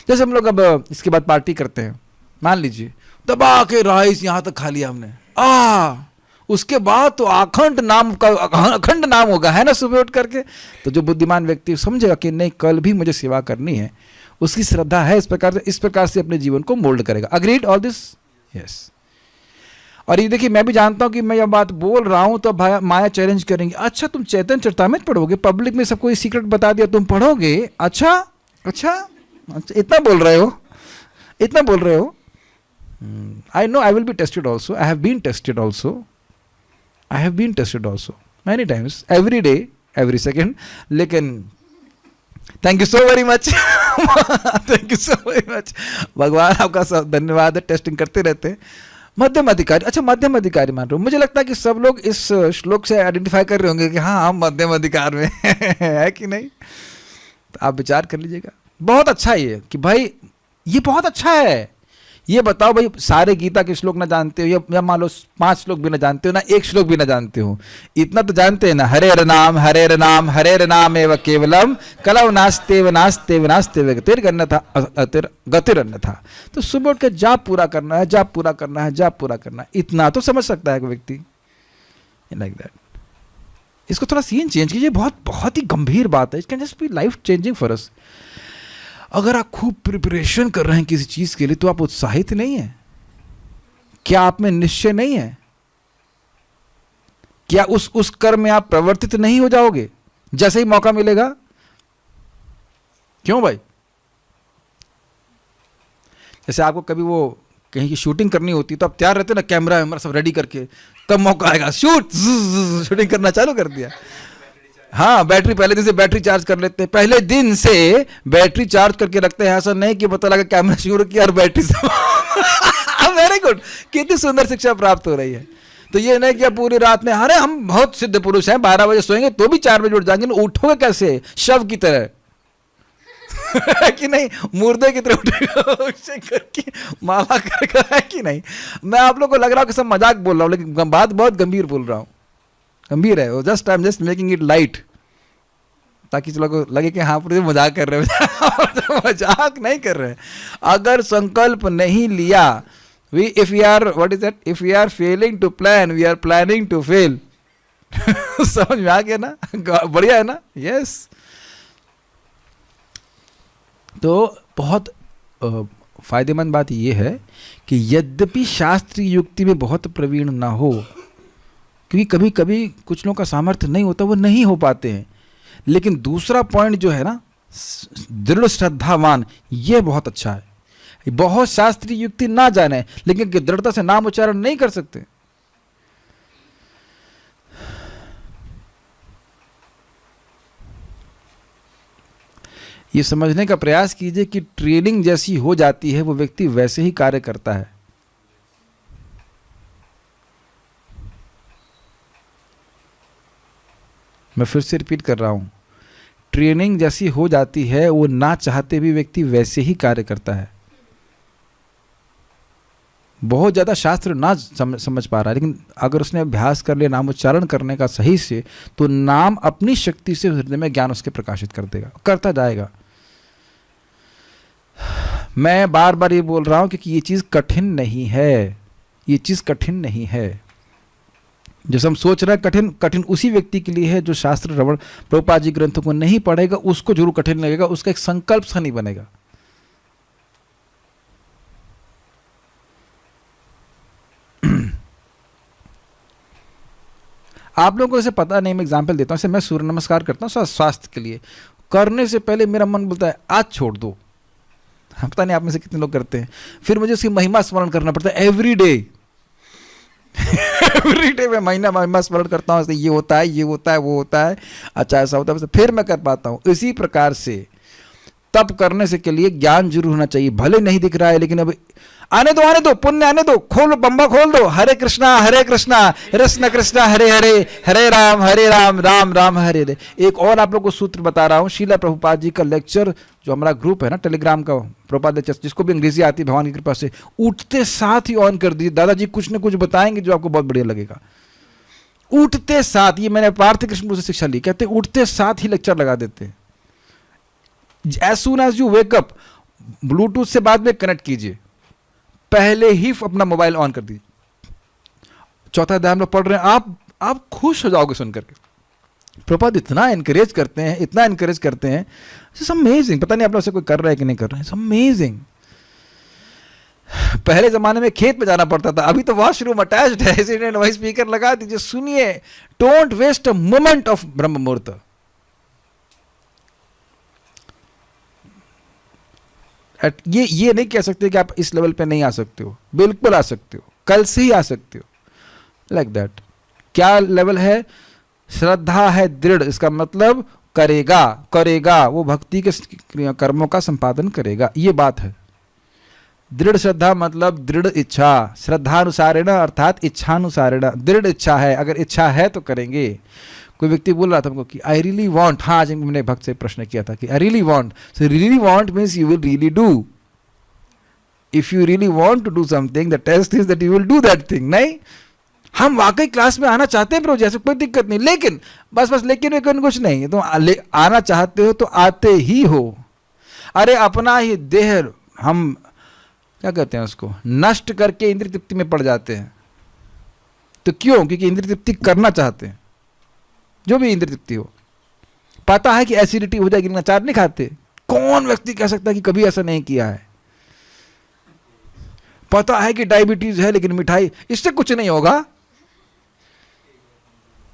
जैसे हम लोग अब इसके बाद पार्टी करते हैं, मान लीजिए दबा के राइस यहाँ तक खा लिया हमने, उसके बाद तो अखंड नाम का अखंड नाम होगा, है ना, सुबह उठ करके। तो जो बुद्धिमान व्यक्ति समझेगा कि नहीं कल भी मुझे सेवा करनी है, उसकी श्रद्धा है, इस प्रकार से अपने जीवन को मोल्ड करेगा। Agreed all this? यस। और ये देखिए, मैं भी जानता हूं कि मैं ये बात बोल रहा हूं तो माया चैलेंज करेंगे, अच्छा तुम चैतन्य चरितामृत पढ़ोगे, पब्लिक में सबको ये सीक्रेट बता दिया, तुम पढ़ोगे? अच्छा अच्छा अच्छा, इतना बोल रहे हो, इतना बोल रहे हो। I know I will be tested also, I have been tested also, I have been tested also many times, every day, every second. लेकिन thank you so very much, thank you so very much, भगवान आपका सब धन्यवाद है, testing करते रहते हैं। मध्यम अधिकारी, अच्छा मध्यम अधिकारी मान रहे हो, मुझे लगता है कि सब लोग इस श्लोक से आइडेंटिफाई कर रहे होंगे कि हाँ हम मध्यम अधिकार में है कि नहीं। तो आप विचार कर लीजिएगा। बहुत अच्छा ये कि भाई ये बहुत अच्छा है। ये बताओ भाई, सारे गीता के श्लोक ना जानते हो, या मान लो 5 श्लोक भी ना जानते हो, ना 1 श्लोक भी ना जानते हो, इतना तो जानते हैं ना, हरेर नाम हरेर नाम हरेर नाम एव केवलम कलव नास्तेव नास्तेव नास्तेव गतिर अन्यथा। तो सुबह उठ के जाप पूरा करना है, जाप पूरा करना है, जाप पूरा करना है, इतना तो समझ सकता है व्यक्ति, लाइक दैट। इसको थोड़ा सीन चेंज कीजिए, बहुत ही गंभीर बात है, it can just be life changing for us. अगर आप खूब प्रिपरेशन कर रहे हैं किसी चीज के लिए, तो आप उत्साहित नहीं है? क्या आप में निश्चय नहीं है? क्या उस कर्म में आप प्रवर्तित नहीं हो जाओगे जैसे ही मौका मिलेगा? क्यों भाई? जैसे आपको कभी वो कहीं की शूटिंग करनी होती तो आप तैयार रहते ना, कैमरा वैमरा सब रेडी करके, कब मौका आएगा शूटिंग करना चालू कर दिया। हाँ, बैटरी पहले दिन से बैटरी चार्ज कर लेते हैं, पहले दिन से बैटरी चार्ज करके रखते हैं। ऐसा नहीं कि पता लगा कैमरा शुरू किया और बैटरी से वेरी गुड, कितनी सुंदर शिक्षा प्राप्त हो रही है। तो ये नहीं कि पूरी रात में, अरे हम बहुत सिद्ध पुरुष हैं, 12 बजे सोएंगे तो भी 4 बजे उठ जाएंगे, उठोगे कैसे? शव की तरह कि नहीं, मुर्दे की तरह उठेगा माला कर, है कि नहीं? मैं आप लोग को लग रहा हूँ कि सब मजाक बोल रहा हूँ, लेकिन बात बहुत गंभीर बोल रहा हूँ, गंभीर है वो। Just I am just making it light, ताकि चलो लगे कि हाँ पूरे मजाक कर रहे हैं। मजाक नहीं कर रहे हैं। अगर संकल्प नहीं लिया, if we are, what is that? If we are failing to plan, we are planning to fail. समझ में आ गया ना? बढ़िया है ना? यस। तो बहुत फायदेमंद बात यह है कि यद्यपि शास्त्रीय युक्ति में बहुत प्रवीण ना हो, क्योंकि कभी कभी कुछ लोगों का सामर्थ्य नहीं होता, वो नहीं हो पाते हैं, लेकिन दूसरा पॉइंट जो है ना, दृढ़ श्रद्धावान, ये बहुत अच्छा है। बहुत शास्त्रीय युक्ति ना जाने, लेकिन दृढ़ता से नाम उच्चारण नहीं कर सकते। ये समझने का प्रयास कीजिए कि ट्रेनिंग जैसी हो जाती है, वो व्यक्ति वैसे ही कार्य करता है। मैं फिर से रिपीट कर रहा हूं, ट्रेनिंग जैसी हो जाती है, वो ना चाहते भी व्यक्ति वैसे ही कार्य करता है। बहुत ज़्यादा शास्त्र ना समझ पा रहा है, लेकिन अगर उसने अभ्यास कर लिया नाम उच्चारण करने का सही से, तो नाम अपनी शक्ति से हृदय में ज्ञान उसके प्रकाशित कर देगा, करता जाएगा। मैं बार बार ये बोल रहा हूं क्योंकि ये चीज़ कठिन नहीं है, ये चीज़ कठिन नहीं है। जैसे हम सोच रहे हैं कठिन, कठिन उसी व्यक्ति के लिए है जो शास्त्र रमण प्रभुपाद जी ग्रंथों को नहीं पढ़ेगा, उसको जरूर कठिन लगेगा, उसका एक संकल्प सा नहीं बनेगा। आप लोगों को इसे पता नहीं, मैं एग्जाम्पल देता हूँ। जैसे मैं सूर्य नमस्कार करता हूँ स्वास्थ्य के लिए, करने से पहले मेरा मन बोलता है आज छोड़ दो। पता नहीं आप में से कितने लोग करते हैं। फिर मुझे उसकी महिमा स्मरण करना पड़ता है एवरी डे। एवरी डे मैं महिमा स्मरण करता हूँ, ये होता है, ये होता है, वो होता है, अच्छा ऐसा होता है, फिर मैं कर पाता हूँ। इसी प्रकार से तप करने से के लिए ज्ञान जरूर होना चाहिए। भले नहीं दिख रहा है लेकिन अब आने दो, पुण्य आने दो, खोल बम्बा खोल दो, हरे कृष्णा कृष्ण कृष्ण हरे हरे, हरे राम राम राम हरे हरे। एक और आप लोग को सूत्र बता रहा हूं, शीला प्रभुपाद जी का लेक्चर जो हमारा ग्रुप है ना टेलीग्राम का, प्रभुपाद लेक्चर, जिसको भी अंग्रेजी आती है भगवान की कृपा से, उठते साथ ही ऑन कर दीजिए। दादाजी कुछ न कुछ बताएंगे जो आपको बहुत बढ़िया लगेगा। उठते साथ, ये मैंने पार्थ कृष्ण से शिक्षा ली, कहते उठते साथ ही लेक्चर लगा देते हैं। As soon as you wake up, Bluetooth से बाद में कनेक्ट कीजिए, पहले ही अपना मोबाइल ऑन कर दीजिए। चौथा अध्याय हम लोग पढ़ रहे हैं, आप खुश हो जाओगे सुनकर के। प्रभुपाद इतना एनकरेज करते हैं, इतना एनकरेज करते हैं, इट्स अमेजिंग। पता नहीं आप लोग से कोई कर रहा है कि नहीं कर रहे हैं, इट्स अमेजिंग। पहले जमाने में खेत में जाना पड़ता था, अभी तो वॉशरूम अटैच्ड है, इसलिए वही स्पीकर लगा दीजिए, सुनिए। Don't waste a moment of ब्रह्म मुहूर्त। ये नहीं कह सकते कि आप इस लेवल पे नहीं आ सकते हो, बिल्कुल आ सकते हो, कल से ही आ सकते हो, लाइक दैट। क्या लेवल है? श्रद्धा है दृढ़, इसका मतलब करेगा वो भक्ति के कर्मों का संपादन करेगा, ये बात है। दृढ़ श्रद्धा मतलब दृढ़ इच्छा, श्रद्धानुसारेण अर्थात इच्छानुसारेण। दृढ़ इच्छा है, अगर इच्छा है तो करेंगे। कोई व्यक्ति बोल रहा था हमको कि आई रियली वांट, हाँ आज मैंने भक्त से प्रश्न किया था कि I really want, so really want means you will really do. If you really want to do something, the test is that you will do that thing. नहीं, हम वाकई क्लास में आना चाहते हैं प्रभु जैसे, कोई दिक्कत नहीं, लेकिन बस लेकिन कुछ नहीं, तो आना चाहते हो तो आते ही हो। अरे अपना ही देह हम क्या कहते हैं उसको, नष्ट करके इंद्रिय तृप्ति में पड़ जाते हैं। तो क्यों? क्योंकि इंद्रिय तृप्ति करना चाहते हैं, जो भी इंद्रिय तृप्ति हो। पता है कि एसिडिटी हो जाएगी, अचार नहीं खाते। कौन व्यक्ति कह सकता है कि कभी ऐसा नहीं किया है? पता है कि डायबिटीज है लेकिन मिठाई, इससे कुछ नहीं होगा।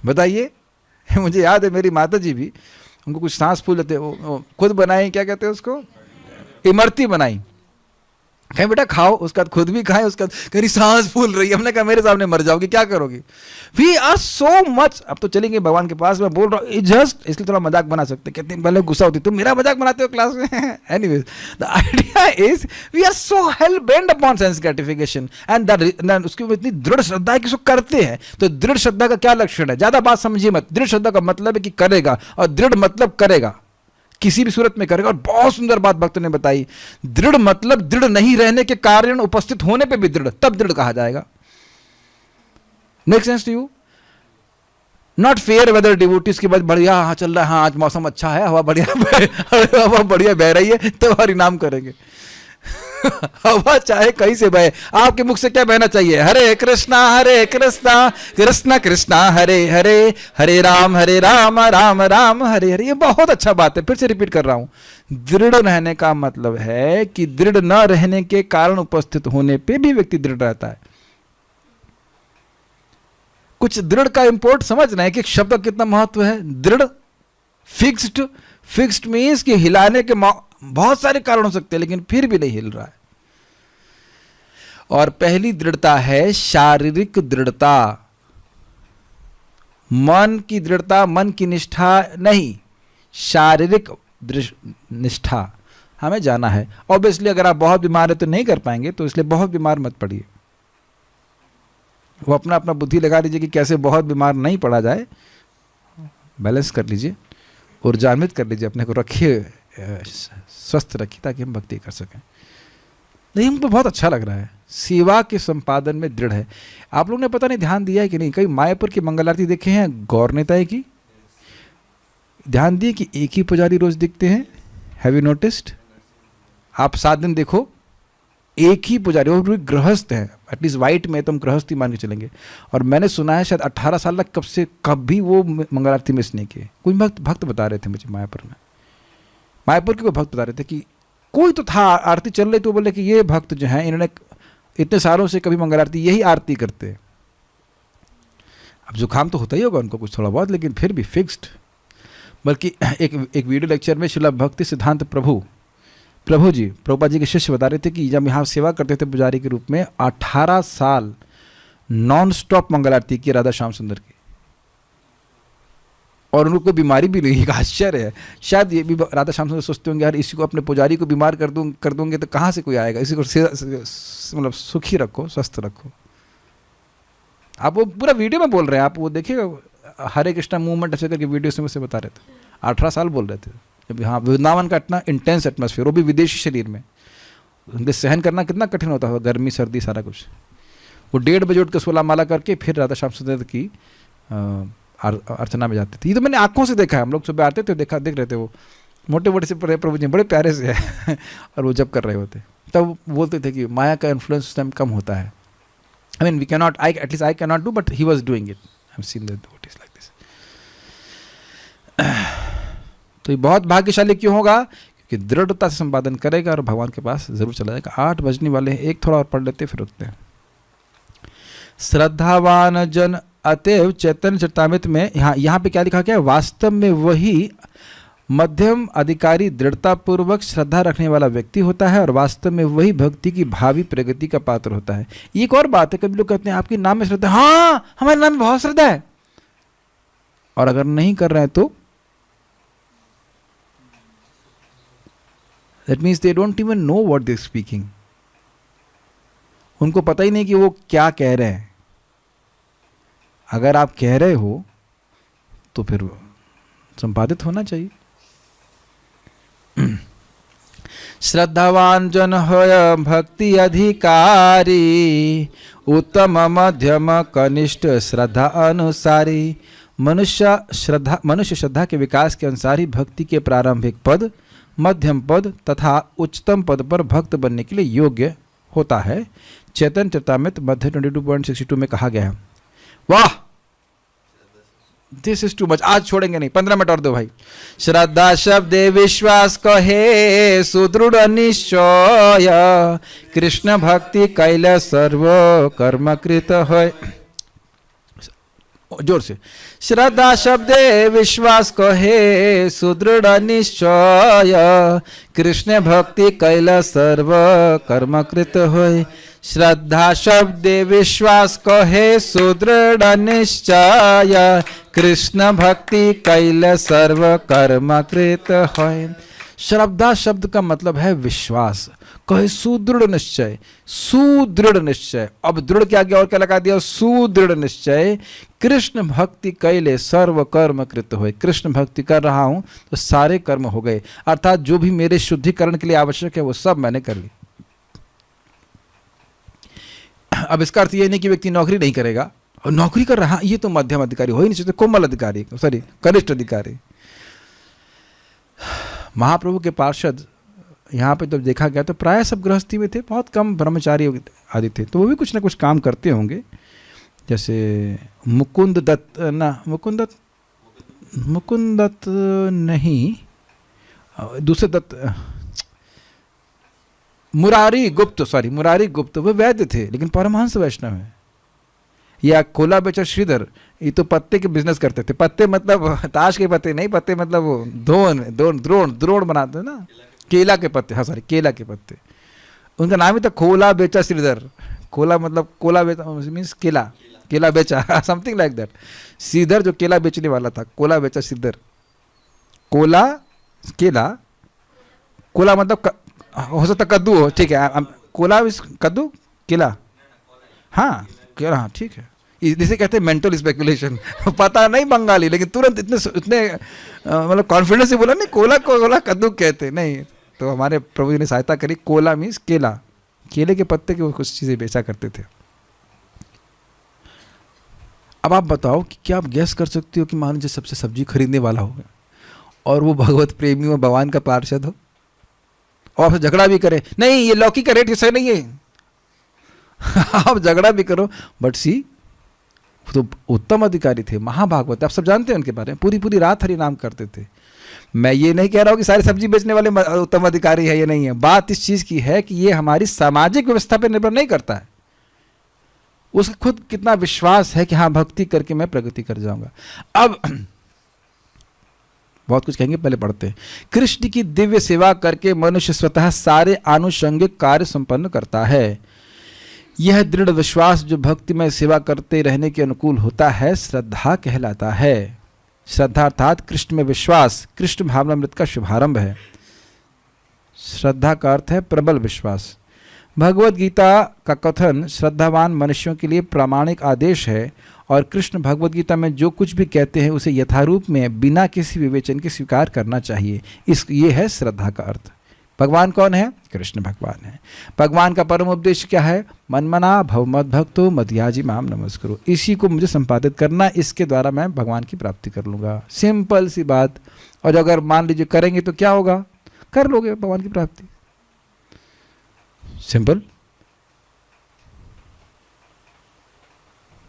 बताइए। मुझे याद है मेरी माता जी भी, उनको कुछ सांस फूल लेते, खुद बनाई, क्या कहते हैं उसको, इमरती बनाई। कहीं बेटा खाओ, उसके बाद खुद भी खाएं, उसके बाद कहीं सांस फूल रही है। हमने कहा मेरे सामने मर जाओगी, क्या करोगी? वी आर सो मच, अब तो चलेंगे भगवान के पास, मैं बोल रहा हूँ जस्ट इसलिए थोड़ा मजाक बना सकते, कहते हैं पहले गुस्सा होती, तुम मेरा मजाक बनाते हो क्लास में। Anyways, the idea is we are so hell bent upon sense gratification and that, उसकी इतनी दृढ़ श्रद्धा है कि उसको करते हैं। तो दृढ़ श्रद्धा का क्या लक्षण है? ज्यादा बात समझिए मत। दृढ़ श्रद्धा का मतलब है कि करेगा, और दृढ़ मतलब करेगा, किसी भी सूरत में करेगा। और बहुत सुंदर बात भक्त ने बताई, दृढ़ मतलब दृढ़ नहीं रहने के कारण उपस्थित होने पे भी दृढ़, तब दृढ़ कहा जाएगा। Make sense to you? Not fair weather devotees के बाद बढ़िया, हाँ चल रहा है, हाँ आज मौसम अच्छा है, हवा बढ़िया हवा बढ़िया बह रही है, तो हरि नाम करेंगे। हवा चाहे कहीं से बहे, आपके मुख से क्या बहना चाहिए? हरे कृष्णा कृष्ण कृष्णा हरे हरे, हरे राम राम राम हरे हरे। ये बहुत अच्छा बात है, फिर से रिपीट कर रहा हूं। दृढ़ रहने का मतलब है कि दृढ़ न रहने के कारण उपस्थित होने पे भी व्यक्ति दृढ़ रहता है। कुछ दृढ़ का इंपोर्ट समझ रहे हैं कि शब्द का कितना महत्व है। दृढ़, फिक्स्ड मीन्स कि हिलाने के बहुत सारे कारण हो सकते हैं, लेकिन फिर भी नहीं हिल रहा है। और पहली दृढ़ता है शारीरिक दृढ़ता, मन की दृढ़ता, मन की निष्ठा नहीं, शारीरिक निष्ठा हमें जाना है। ऑब्वियसली अगर आप बहुत बीमार है तो नहीं कर पाएंगे, तो इसलिए बहुत बीमार मत पड़िए। वो अपना अपना बुद्धि लगा लीजिए कि कैसे बहुत बीमार नहीं पड़ा जाए, बैलेंस कर लीजिए, ऊर्जान्वित कर लीजिए अपने को, रखिए, स्वस्थ रखिए ताकि हम भक्ति कर सकें। नहीं, हमको बहुत अच्छा लग रहा है, सेवा के संपादन में दृढ़ है। आप लोगों ने पता नहीं ध्यान दिया है कि नहीं, कई मायापुर की मंगल आरती देखे हैं गौर नेताएं की? ध्यान दिए कि एक ही पुजारी रोज दिखते हैं? Have you noticed? आप 7 दिन देखो, एक ही पुजारी, और गृहस्थ है, एटलीस्ट वाइट में तो हम गृहस्थी मान के चलेंगे। और मैंने सुना है शायद 18 साल तक कभी वो मंगल आरती मिस नहीं किए। कोई भक्त बता रहे थे मुझे मायापुर में, मायापुर के कोई भक्त बता रहे थे कि कोई तो था, आरती चल रही तो बोले कि ये भक्त जो हैं इन्होंने इतने सालों से कभी मंगल आरती, यही आरती करते हैं। अब जुकाम तो होता ही होगा उनको कुछ थोड़ा बहुत, लेकिन फिर भी फिक्स्ड। बल्कि एक वीडियो लेक्चर में श्रील भक्ति सिद्धांत प्रभु जी, प्रभुपाद जी के शिष्य बता रहे थे कि जब यहाँ सेवा करते थे पुजारी के रूप में, 18 साल नॉन स्टॉप मंगल आरती की राधा श्याम सुंदर की। और उनको कोई बीमारी भी नहीं, एक आश्चर्य है। शायद ये भी राधा श्याम सुंदर सोचते होंगे यार इसी को अपने पुजारी को बीमार कर दूंगे तो कहाँ से कोई आएगा, इसी को मतलब सुखी रखो, स्वस्थ रखो। आप वो पूरा वीडियो में बोल रहे हैं, आप वो देखिएगा, हरे कृष्णा मूवमेंट ऐसे करके वीडियो से मुझसे बता रहे थे, 18 साल बोल रहे थे जब। हाँ, वृंदावन का इतना इंटेंस एटमॉस्फेयर, वो भी विदेशी शरीर में, उनके सहन करना कितना कठिन होता है, गर्मी सर्दी सारा कुछ। वो 1:30 बजे उठ के 16 माला करके फिर राधा श्याम सुंदर की अर्चना में जाते थे। ये तो मैंने आंखों से देखा है, हम लोग सुबह आते थे, देख रहे थे, वो मोटे मोटे से प्रभु जी बड़े प्यारे से है और वो जब कर रहे होते तब बोलते थे कि माया का इन्फ्लुएंस उस टाइम कम होता है। I mean we can not, at least I can not do, but he was doing it. I have seen that devotees like this. तो ये बहुत भाग्यशाली क्यों होगा? क्योंकि दृढ़ता से संपादन करेगा और भगवान के पास जरूर चला जाएगा। 8 बजने वाले हैं, एक थोड़ा और पढ़ लेते फिर रुकते हैं। श्रद्धावान जन अतएव चैतन्य चरितामृत में यहाँ पे क्या लिखा गया है? वास्तव में वही मध्यम अधिकारी दृढ़ता पूर्वक श्रद्धा रखने वाला व्यक्ति होता है और वास्तव में वही भक्ति की भावी प्रगति का पात्र होता है। एक और बात है, कभी लोग कहते हैं आपके नाम में श्रद्धा, हाँ हमारे नाम में बहुत श्रद्धा है, और अगर नहीं कर रहे हैं तो that means they don't even know what they speaking. उनको पता ही नहीं कि वो क्या कह रहे हैं। अगर आप कह रहे हो तो फिर संपादित होना चाहिए। श्रद्धावान जन होय भक्ति अधिकारी, उत्तम मध्यम कनिष्ठ श्रद्धा अनुसारी। मनुष्य श्रद्धा के विकास के अनुसार ही भक्ति के प्रारंभिक पद, मध्यम पद तथा उच्चतम पद पर भक्त बनने के लिए योग्य होता है। चैतन्य चरितामृत मध्य 22.62 में कहा गया है। वाह, दिस इज टू मच, आज छोड़ेंगे नहीं, 15 मिनट और दो भाई। श्रद्धा शब्दे विश्वास कहे सुदृढ़ निश्चय, कृष्ण भक्ति कैल सर्व कर्म कृत है। जोर से, श्रद्धा शब्दे विश्वास कहे सुदृढ़ निश्चय, कृष्ण भक्ति कैल सर्व कर्म कृत होय। श्रद्धा शब्दे विश्वास कहे सुदृढ़ निश्चय, कृष्ण भक्ति कैल सर्व कर्म कृत होय। श्रद्धा शब्द का मतलब है विश्वास, कहे सुदृढ़ निश्चय, सुदृढ़ निश्चय। अब दृढ़ के आगे और क्या लगा दिया? सुदृढ़ निश्चय। कृष्ण भक्ति कैले सर्व कर्म कृत होय। कृष्ण भक्ति कर रहा हूं तो सारे कर्म हो गए, अर्थात जो भी मेरे शुद्धिकरण के लिए आवश्यक है वो सब मैंने कर ली। अब इसका अर्थ ये नहीं कि व्यक्ति नौकरी नहीं करेगा, और नौकरी कर रहा, ये तो मध्यम अधिकारी हो ही नहीं सकते, कोमल अधिकारी, सॉरी कनिष्ठ अधिकारी। महाप्रभु के पार्षद यहाँ पे जब देखा गया तो प्राय सब गृहस्थी में थे, बहुत कम ब्रह्मचारी आदि थे, तो वो भी कुछ ना कुछ काम करते होंगे। जैसे मुकुंद दत्त नहीं, दूसरे दत्त, मुरारी गुप्त, वो वैद्य थे लेकिन परमहंस वैष्णव है। या कोला बेचा श्रीधर, ये तो पत्ते के बिजनेस करते थे। पत्ते मतलब ताश के पत्ते नहीं, पत्ते मतलब वो द्रोण बनाते हैं ना, केला के पत्ते, हाँ सॉरी केला के पत्ते। उनका नाम ही था कोला बेचा श्रीधर। कोला मतलब कोला बेचा मीन्स केला बेचा, समथिंग लाइक दैट। श्रीधर जो केला बेचने वाला था, कोला बेचा श्रीधर। कोला मतलब हो सकता कद्दू हो, ठीक है, कोला कद्दू, केला, हाँ केला, हाँ ठीक है। जिसे कहते हैं मेंटल स्पेकुलेशन, पता नहीं बंगाली, लेकिन तुरंत इतने मतलब कॉन्फिडेंस से बोला नहीं, कोला कद्दू कहते नहीं। तो हमारे प्रभु जी ने सहायता करी। कोला मीन्स केला, केले के पत्ते के वो कुछ चीज़ें बेचा करते थे। अब आप बताओ कि क्या आप गैस कर सकते हो कि मान लीजिए सबसे सब्जी खरीदने वाला होगा और वो भगवत प्रेमी हो, भगवान का पार्षद हो, और आपसे झगड़ा भी करे, नहीं ये लौकी का रेट सही नहीं है, आप झगड़ा भी करो, बट सी तो उत्तम अधिकारी थे, महाभागवत, आप सब जानते हैं उनके बारे में, पूरी रात हरि नाम करते थे। मैं ये नहीं कह रहा हूँ कि सारे सब्जी बेचने वाले उत्तम अधिकारी है, ये नहीं है। बात इस चीज़ की है कि ये हमारी सामाजिक व्यवस्था पर निर्भर नहीं करता है, उसका खुद कितना विश्वास है कि हाँ भक्ति करके मैं प्रगति कर जाऊंगा। अब बहुत कुछ कहेंगे, पहले पढ़ते हैं। कृष्ण की दिव्य सेवा करके मनुष्य स्वतः सारे आनुषंगिक कार्य संपन्न करता है। यह दृढ़ विश्वास जो भक्ति में सेवा करते रहने के अनुकूल होता है, श्रद्धा कहलाता है। श्रद्धा अर्थात कृष्ण में विश्वास, कृष्ण भावनामृत का शुभारंभ है। श्रद्धा का अर्थ है प्रबल विश्वास। भगवद गीता का कथन श्रद्धावान मनुष्यों के लिए प्रामाणिक आदेश है और कृष्ण भगवद गीता में जो कुछ भी कहते हैं उसे यथारूप में बिना किसी विवेचन के स्वीकार करना चाहिए। ये है श्रद्धा का अर्थ। भगवान कौन है? कृष्ण भगवान है। भगवान का परम उद्देश्य क्या है? मनमना भव मद भक्तो मदयाजी माम नमस्कुरु। इसी को मुझे संपादित करना, इसके द्वारा मैं भगवान की प्राप्ति कर लूँगा। सिंपल सी बात। और अगर मान लीजिए करेंगे तो क्या होगा? कर लोगे भगवान की प्राप्ति। सिंपल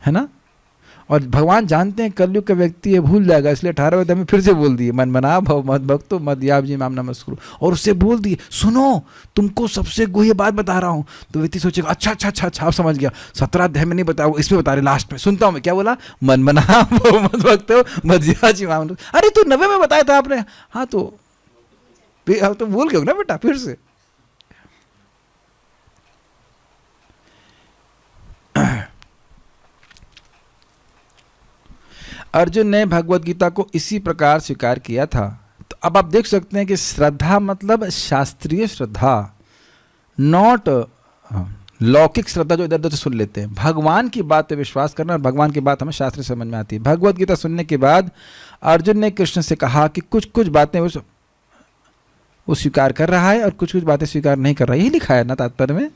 है ना। और भगवान जानते हैं कलयुग का व्यक्ति है, भूल जाएगा, इसलिए 18वें अध्याय में फिर से बोल दिए मन-मना भव मद भक्तो मदयाजी माम नमस्कुरु। और उससे बोल दिए सुनो तुमको सबसे गुह्य बात बता रहा हूं। तो व्यक्ति सोचेगा अच्छा अच्छा अच्छा अच्छा आप समझ गया, 17 अध्याय में नहीं बताया, वो इसमें बता रहे लास्ट में। सुनता हूं मैं, क्या बोला? मन-मना भव मद भक्तो मदयाजी माम। अरे तो 90 में बताया था आपने। हाँ तो भूल गए ना बेटा, फिर से। अर्जुन ने भगवद गीता को इसी प्रकार स्वीकार किया था। तो अब आप देख सकते हैं कि श्रद्धा मतलब शास्त्रीय श्रद्धा, नॉट लौकिक श्रद्धा जो इधर उधर से सुन लेते हैं। भगवान की बात पे विश्वास करना और भगवान की बात हमें शास्त्र समझ में आती है। भगवद गीता सुनने के बाद अर्जुन ने कृष्ण से कहा कि कुछ कुछ बातें वो स्वीकार कर रहा है और कुछ कुछ बातें स्वीकार नहीं कर रहा है। यही लिखा है ना तात्पर्य में?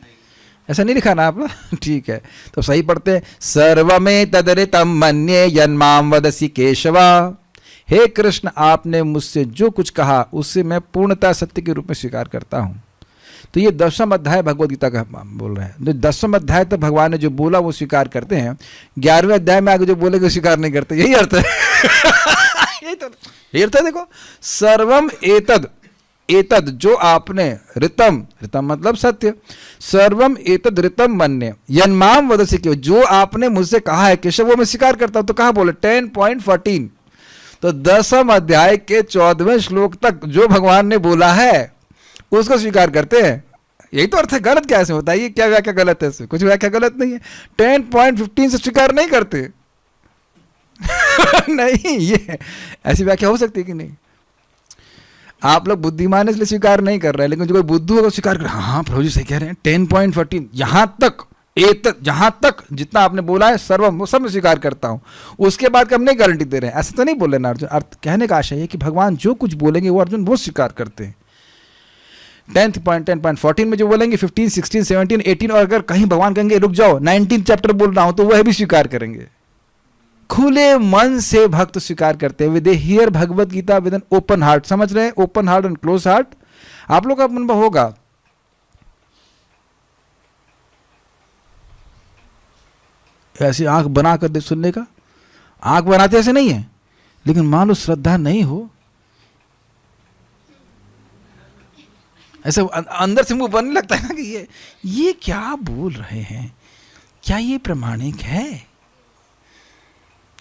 ऐसा नहीं लिखा ना आप? ठीक है, तो सही पढ़ते हैं। सर्वमें तदरितम मन्ये यन्माम वदसि केशवा। हे कृष्ण, आपने मुझसे जो कुछ कहा उससे मैं पूर्णतः सत्य के रूप में स्वीकार करता हूँ। तो ये 10वां अध्याय भगवद गीता का बोल रहे हैं। 10वां अध्याय तक भगवान ने जो बोला वो स्वीकार करते हैं, 11वें अध्याय में आगे जो बोलेंगे स्वीकार नहीं करते। यही अर्थ है। यही अर्थ है। देखो, सर्वम एतद, एतद जो आपने, ऋतम, ऋतम मतलब सत्य, सर्वम एतद ऋतम मन्ये यन्माम वदसि केशव, जो आपने मुझसे कहा है केशव वो मैं स्वीकार करता हूं। तो कहां बोले? 10.14। तो 10वें अध्याय के 14वें श्लोक तक जो भगवान ने बोला है उसको स्वीकार करते हैं। यही तो अर्थ है। गलत क्या है इसमें? बताइए, क्या व्याख्या गलत है इसमें? कुछ व्याख्या गलत नहीं है। 10.15 से स्वीकार नहीं करते। नहीं, ये ऐसी व्याख्या हो सकती है कि नहीं? आप लोग बुद्धिमान इसलिए स्वीकार नहीं कर रहे हैं, लेकिन जो कोई बुद्धू होगा स्वीकार कर, हाँ प्रभु जी सही कह रहे हैं। 10.14 यहाँ तक, जहां तक जितना आपने बोला है सर्वम वो सब मैं स्वीकार करता हूँ। उसके बाद हम नहीं गारंटी दे रहे हैं, ऐसा तो नहीं बोल रहे ना अर्जुन। अर्थ कहने का आशय है कि भगवान जो कुछ बोलेंगे वो अर्जुन वो स्वीकार करते हैं। 10.14 में जो बोलेंगे 15, 16, 17, 18, और अगर कहीं भगवान कहेंगे रुक जाओ 19 चैप्टर बोल रहा हूं, तो वह भी स्वीकार करेंगे। खुले मन से भक्त स्वीकार करते हैं। They hear Bhagavad Gita with an open heart. समझ रहे हैं? Open heart and close heart. आप लोग का अनुभव होगा, ऐसी आंख बना कर दे सुनने का। आंख बनाते ऐसे नहीं है, लेकिन मान लो श्रद्धा नहीं हो, ऐसे अंदर से मुंह बनने लगता है ना कि ये क्या बोल रहे हैं, क्या ये प्रमाणिक है,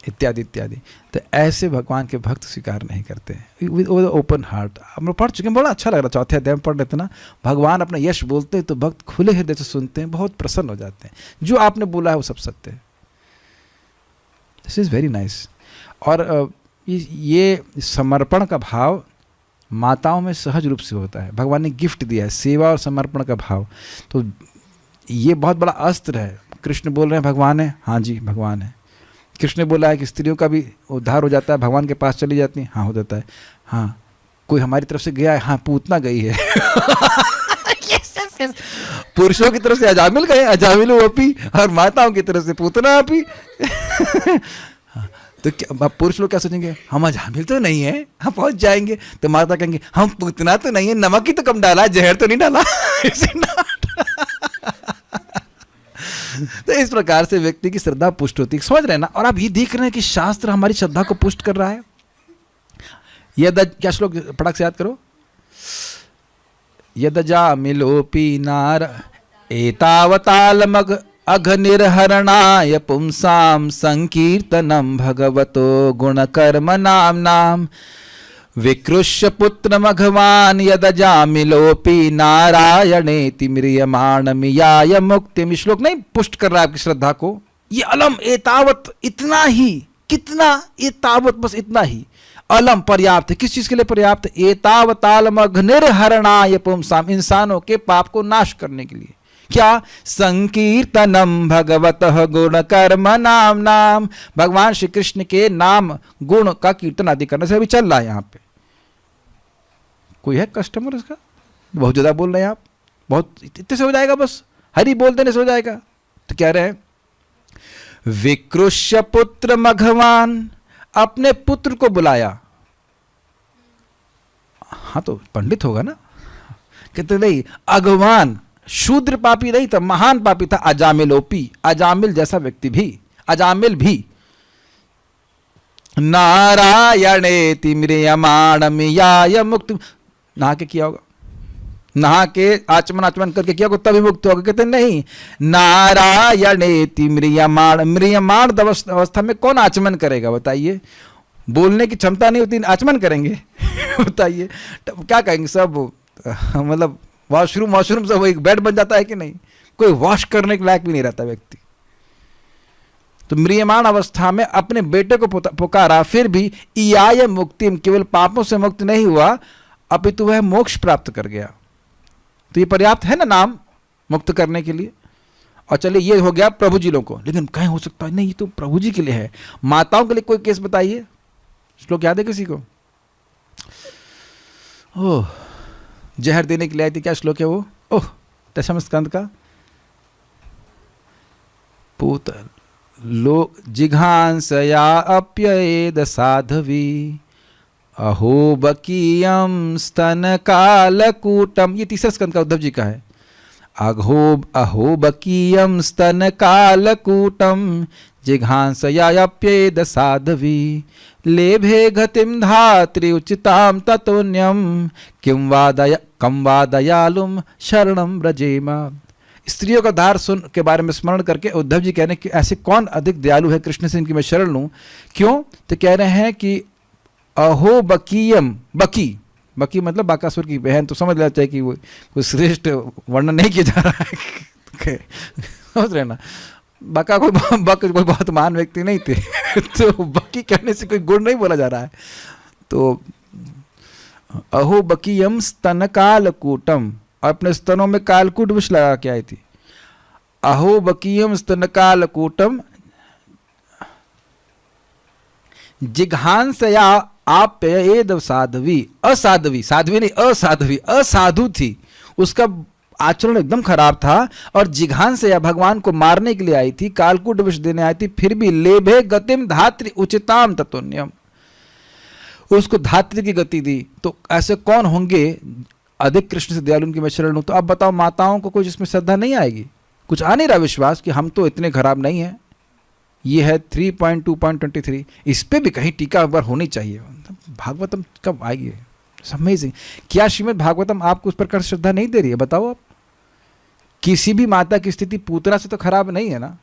इत्यादि इत्यादि। तो ऐसे भगवान के भक्त स्वीकार नहीं करते विद ओपन हार्ट। हम लोग पढ़ चुके हैं, बड़ा अच्छा लग रहा। 4थे अध्याय में पढ़ लेते ना, भगवान अपना यश बोलते हैं तो भक्त खुले हृदय से सुनते हैं, बहुत प्रसन्न हो जाते हैं। जो आपने बोला है वो सब सत्य है। This is very nice. और ये समर्पण का भाव माताओं में सहज रूप से होता है। भगवान ने गिफ्ट दिया है सेवा और समर्पण का भाव। तो ये बहुत बड़ा अस्त्र है। कृष्ण बोल रहे हैं भगवान है, हाँ जी भगवान है। कृष्ण ने बोला है कि स्त्रियों का भी उद्धार हो जाता है, भगवान के पास चली जाती है, हाँ हो जाता है। हाँ, कोई हमारी तरफ से गया है, हाँ पूतना गई है। पुरुषों की तरफ से अजामिल गए, अजामिल अपी, और माताओं की तरफ से पूतना अपी। तो क्या पुरुष लोग क्या सोचेंगे? हम अजामिल तो नहीं है, हम पहुंच जाएंगे। तो माता कहेंगे हम पूतना तो नहीं है, नमक ही तो कम डाला, जहर तो नहीं डाला। तो इस प्रकार से व्यक्ति की श्रद्धा पुष्ट होती है। समझ रहे हैं ना? और आप ये देख रहे हैं कि शास्त्र हमारी श्रद्धा को पुष्ट कर रहा है। यद, क्या श्लोक फटाक से याद करो? यदजामिलोपि नार एतावतालमग अघनिर्हरणाय पुंसां संकीर्तनं भगवतो गुणकर्म नाम्नां विकृष्य पुत्रमघवान् यदजामिलोपि नारायणेति म्रियमाणमियाय मुक्तिम। श्लोक नहीं पुष्ट कर रहा है आपकी श्रद्धा को। ये अलम एतावत, इतना ही, कितना एतावत, बस इतना ही। अलम पर्याप्त है। किस चीज के लिए पर्याप्त? एतावतालमघ्निर्हरणाय पुंसाम, इंसानों के पाप को नाश करने के लिए। क्या? संकीर्तनम भगवतः गुण कर्म नाम नाम, भगवान श्री कृष्ण के नाम गुण का कीर्तन आदि करने से अभी चल रहा है। यहां पे कोई है कस्टमर इसका? बहुत ज्यादा बोल रहे हैं आप, बहुत इतने से हो जाएगा, बस हरि बोल देने से हो जाएगा। तो कह रहे हैं विकृष्य पुत्र मघवान, अपने पुत्र को बुलाया। हाँ तो पंडित होगा ना। कहते नहीं, अगवान शूद्र पापी नहीं था, महान पापी था, अजामिलोपी, अजामिल जैसा व्यक्ति भी, अजामिल भी। नारायणेति म्रियमाणमियाय मुक्ति, नहा के किया होगा, नहा के आचमन आचमन करके किया होगा तभी मुक्त होगा। कहते नहीं, नारायणेति म्रियमाण, म्रियमाण अवस्था में कौन आचमन करेगा बताइए? बोलने की क्षमता नहीं होती, आचमन करेंगे बताइए क्या कहेंगे? सब मतलब वॉशरूम सब एक बेड बन जाता है कि नहीं, कोई वॉश करने के लायक भी नहीं रहता व्यक्ति। तो म्रियमाण अवस्था में अपने बेटे को पुकारा, फिर भी इयाय मुक्तिम, केवल पापों से मुक्त नहीं हुआ अपितु वह मोक्ष प्राप्त कर गया। तो ये पर्याप्त है ना नाम मुक्त करने के लिए। और चलिए ये हो गया प्रभु जी लोगों को, लेकिन कहीं हो सकता है नहीं, ये तो प्रभु जी के लिए है। माताओं के लिए कोई केस बताइए, श्लोक याद है किसी को? ओह, जहर देने के लिए आई थी, क्या श्लोक है वो? ओह, दशम स्कंद का। पुत्र लोक जिघांसया अप्येद साधवी, अहो बकीयम स्तन कालकूटम, ये तीसरा स्कंद का उद्धव जी का है। अहो बकीयम स्तन कालकूटम, जिघांसयाप्येद साधवी, लेभे गतिम धात्री उचिताम ततोन्यम, किम वा दयालुम शरणम ब्रजेमा। स्त्रियों का धार सुन के बारे में स्मरण करके उद्धव जी कह रहे हैं कि ऐसे कौन अधिक दयालु है कृष्ण से, इनकी मैं शरण लूं। क्यों? तो कह रहे हैं कि अहो बकीयम, बकी मतलब बाकासुर की बहन, तो समझ लेना चाहिए कि वो कोई श्रेष्ठ वर्णन नहीं किया जा रहा है समझ रहे ना, बका कोई बहुत महान व्यक्ति नहीं थे तो बकी कहने से कोई गुण नहीं बोला जा रहा है। तो अहो बकीयम स्तन कालकूटम, अपने स्तनों में कालकूट विष लगा के आई थी। अहो बकीयम स्तन कालकूटम, जिघांसया आप्येद साध्वी, असाध्वी, साध्वी नहीं असाध्वी, असाधु थी, उसका आचरण एकदम खराब था। और जिघांसया भगवान को मारने के लिए आई थी, कालकूट विष देने आई थी, फिर भी लेभे गतिम धात्री उचिताम ततोन्यम, उसको धात्री की गति दी। तो ऐसे कौन होंगे अधिक कृष्ण से दयालु, उनकी मैं शरण लूं। तो अब बताओ माताओं को कुछ इसमें श्रद्धा नहीं आएगी? कुछ आ नहीं रहा विश्वास कि हम तो इतने खराब नहीं हैं। ये है 3.2.23, इस पे भी कहीं टीका एक बार होनी चाहिए। भागवतम कब आएगी? अमेजिंग। क्या श्रीमद् भागवतम आपको उस प्रकार श्रद्धा नहीं दे रही है? बताओ आप। किसी भी माता की स्थिति पूतना से तो खराब नहीं है ना।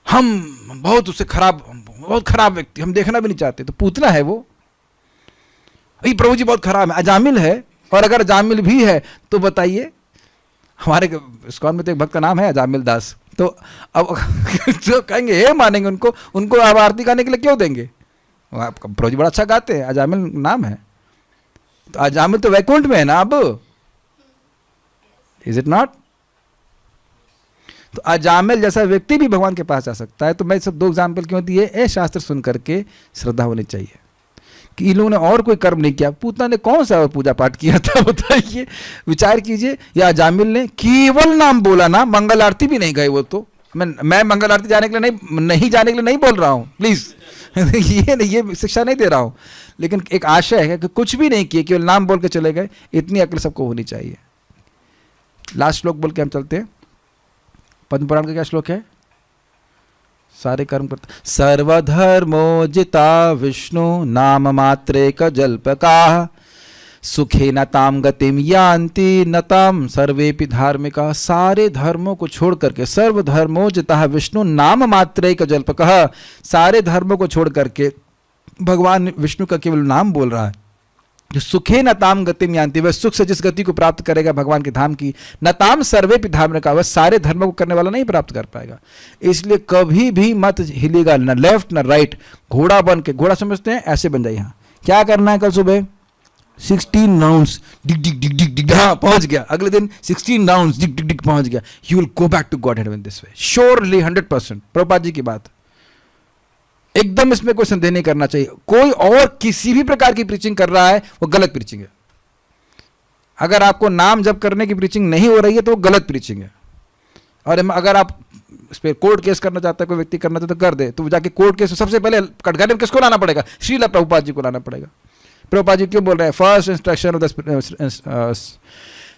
हम बहुत उससे खराब, बहुत खराब व्यक्ति हम देखना भी नहीं चाहते, तो पूतना है वो। ये प्रभु जी बहुत खराब है, अजामिल है। और अगर अजामिल भी है तो बताइए, हमारे इस्कॉन में तो एक भक्त का नाम है अजामिल दास, तो अब जो कहेंगे हे मानेंगे उनको आप आरती गाने के लिए क्यों देंगे? प्रभु जी बड़ा अच्छा गाते हैं, अजामिल नाम है, तो अजामिल तो वैकुंठ में है ना अब, इज इट नॉट? तो अजामिल जैसा व्यक्ति भी भगवान के पास जा सकता है। तो मैं सब 2 एग्जाम्पल क्यों दिए? ए शास्त्र सुन करके श्रद्धा होनी चाहिए कि इन लोगों ने और कोई कर्म नहीं किया। पूतना ने कौन सा पूजा पाठ किया था बताइए, विचार कीजिए। या अजामिल ने केवल नाम बोला ना, मंगल आरती भी नहीं गए वो। तो मैं मंगल आरती जाने के लिए नहीं जाने के लिए नहीं बोल रहा हूँ, प्लीज ये शिक्षा नहीं दे रहा हूँ, लेकिन एक आशय है कि कुछ भी नहीं किए, केवल नाम बोल के चले गए। इतनी अक्ल सबको होनी चाहिए। लास्ट श्लोक बोल के हम चलते हैं। पद्म पुराण का क्या श्लोक है? सारे कर्म करते सर्वधर्मो जिता विष्णु नाम मात्रे क जल्पका, सुखे न ताम गतिम यान्ति न ताम सर्वेपि धार्मिका। सारे धर्मों को छोड़ करके, सर्वधर्मो जिता विष्णु नाम मात्रे क जल्पका, सारे धर्मों को छोड़ करके भगवान विष्णु का केवल नाम बोल रहा है जो सुखे न ताम गतिम यान्ति, वह सुख से जिस गति को प्राप्त करेगा भगवान के धाम की, न ताम सर्वे धाम का, वह सारे धर्मों को करने वाला नहीं प्राप्त कर पाएगा। इसलिए कभी भी मत हिलेगा, न लेफ्ट न राइट, घोड़ा बन के, घोड़ा समझते हैं ऐसे बन जाइए। हाँ क्या करना है, कल सुबह 16 राउंड्स, डिग डिग डिग डिग डिग, हाँ पहुंच गया। अगले दिन 16 राउंड्स, डिग डिग डिग, पहुंच गया। You will go back to godhead in this way, surely 100%। Prabhupada ji की बात, एकदम इसमें कोई संदेह नहीं करना चाहिए। कोई और किसी भी प्रकार की प्रीचिंग कर रहा है वो गलत प्रीचिंग है। अगर आपको नाम जप करने की प्रीचिंग नहीं हो रही है तो वो गलत प्रीचिंग है। और अगर आप इस पर कोर्ट केस करना चाहता है, कोई व्यक्ति करना चाहता है तो कर दे, तो जाके कोर्ट केस सबसे पहले कटघरे में किसको लाना पड़ेगा? श्रील प्रभुपाद जी को लाना पड़ेगा। प्रभुपाद जी क्यों बोल रहे हैं? First instruction of the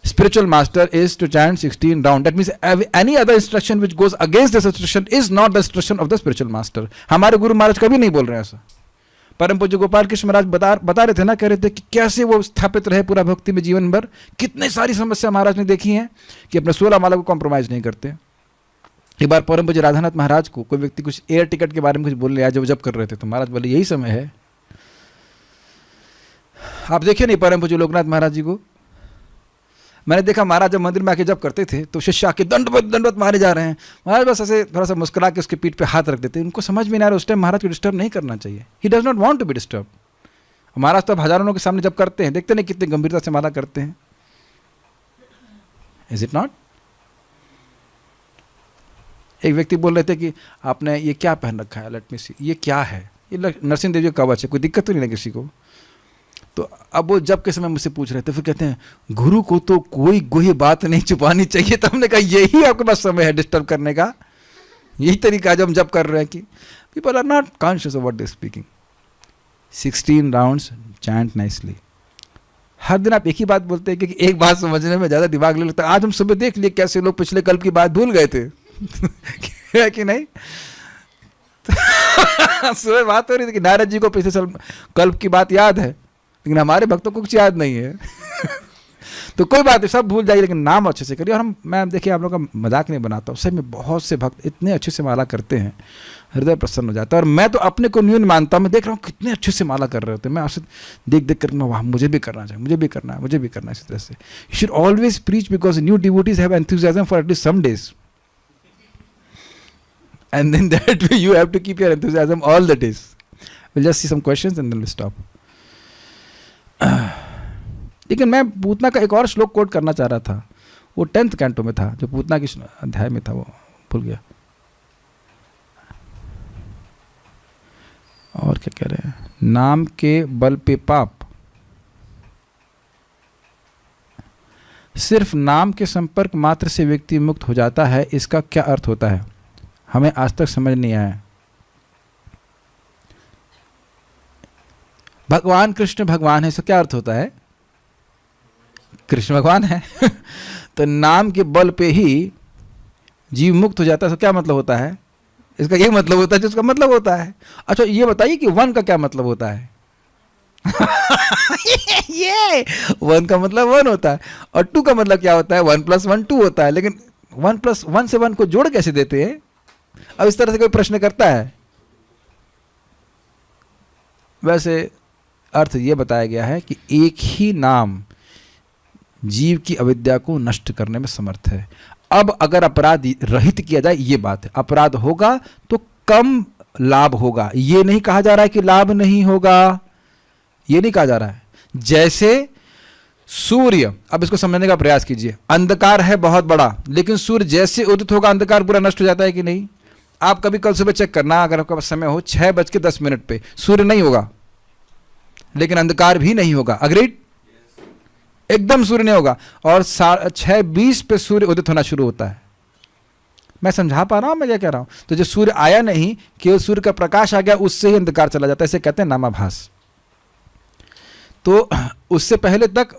spiritual master is to chant 16 round. That means any other instruction which goes against this instruction is not the instruction of the spiritual master. हमारे गुरु महाराज कभी नहीं बोल रहे हैं ऐसा। परम पूज्य गोपाल कृष्ण महाराज बता रहे थे ना, कह रहे थे कि कैसे वो स्थापित रहे पूरा भक्ति में जीवन भर। कितनी सारी समस्या महाराज ने देखी है कि अपने 16 माला को कॉम्प्रोमाइज नहीं करते। एक बार परम पूज्य राधानाथ महाराज को कोई व्यक्ति कुछ एयर टिकट के बारे में कुछ बोल रहा है, जब कर रहे थे, तो महाराज बोले यही समय है। आप देखिए नहीं परम पूज्य लोकनाथ महाराज जी को, मैंने देखा महाराज जब मंदिर में आके जब करते थे तो शिष्य आके दंडवत मारे जा रहे हैं, महाराज बस ऐसे थोड़ा सा मुस्कुरा के उसके पीठ पे हाथ रख देते। उनको समझ में नहीं आ रहा उस टाइम महाराज को डिस्टर्ब नहीं करना चाहिए। He does not want to be disturb. महाराज तो अब हजारों लोगों के सामने जब करते हैं, देखते नहीं कितनी गंभीरता से माला करते हैं। Is it not? एक व्यक्ति बोल रहे थे कि आपने ये क्या पहन रखा है, लेट मी सी, ये क्या है? ये नरसिंह देव जी का कवच है, कोई दिक्कत तो नहीं है किसी को? तो अब वो जब के समय मुझसे पूछ रहे थे, फिर कहते हैं गुरु को तो कोई गोही बात नहीं छुपानी चाहिए। तो हमने कहा यही आपके पास समय है डिस्टर्ब करने का, यही तरीका जब हम जब कर रहे हैं कि people are not conscious of what they speaking. 16 rounds, chant nicely. हर दिन आप एक ही बात बोलते हैं क्योंकि एक बात समझने में ज़्यादा दिमाग ले लेता है। आज हम सुबह देख लिए कैसे लोग पिछले कल्प की बात भूल गए थे है कि नहीं? सुबह बात हो रही थी कि नारद जी को पिछले कल्प की बात याद है, लेकिन हमारे भक्तों को कुछ याद नहीं है। तो कोई बात नहीं, सब भूल जाइए, लेकिन नाम अच्छे से करिए। और मैं देखिए आप लोगों का मजाक नहीं बनाता हूँ, सही में बहुत से भक्त इतने अच्छे से माला करते हैं, हृदय प्रसन्न हो जाता है। और मैं तो अपने को न्यून मानता हूँ, मैं देख रहा हूँ कितने अच्छे से माला कर रहे होते हैं। मैं आपसे देख कर वाह मुझे भी करना चाहिए, मुझे भी करना है, मुझे भी करना है। इसी तरह से you should always preach because new devotees have enthusiasm for at least some days, and then that way you have to keep your enthusiasm all the days. We'll just see some questions and then we'll stop. लेकिन मैं पूतना का एक और श्लोक coat करना चाह रहा था, वो 10th कैंटो में था, जो पूतना की अध्याय में था, वो भूल गया। और क्या कह रहे हैं? नाम के बल पे पाप, सिर्फ नाम के संपर्क मात्र से व्यक्ति मुक्त हो जाता है, इसका क्या अर्थ होता है? हमें आज तक समझ नहीं आया। भगवान कृष्ण भगवान है, इसका क्या अर्थ होता है? कृष्ण भगवान है तो नाम के बल पे ही जीव मुक्त हो जाता है, तो क्या मतलब होता है? इसका ये मतलब होता है जो इसका मतलब होता है। अच्छा ये बताइए कि 1 का क्या मतलब होता है? ये 1 का मतलब 1 होता है, और 2 का मतलब क्या होता है? 1 + 1 2 होता है। लेकिन 1 + 1 से 1 को जोड़ कैसे देते हैं? अब इस तरह से कोई प्रश्न करता है? वैसे अर्थ यह बताया गया है कि एक ही नाम जीव की अविद्या को नष्ट करने में समर्थ है। अब अगर अपराध रहित किया जाए, ये बात है, अपराध होगा तो कम लाभ होगा। ये नहीं कहा जा रहा है कि लाभ नहीं होगा, ये नहीं कहा जा रहा है। जैसे सूर्य, अब इसको समझने का प्रयास कीजिए, अंधकार है बहुत बड़ा, लेकिन सूर्य जैसे उदित होगा अंधकार पूरा नष्ट हो जाता है कि नहीं? आप कभी कल सुबह चेक करना, अगर आपके पास समय हो, 6:10 पे सूर्य नहीं होगा, लेकिन अंधकार भी नहीं होगा। अग्रीड? एकदम सूर्य नहीं होगा, और 6:20 पे सूर्य उदित होना शुरू होता है। मैं समझा पा रहा हूं मैं क्या कह रहा हूं? तो जो सूर्य आया नहीं, केवल सूर्य का प्रकाश आ गया, उससे ही अंधकार चला जाता है। इसे कहते हैं नामाभास। तो उससे पहले तक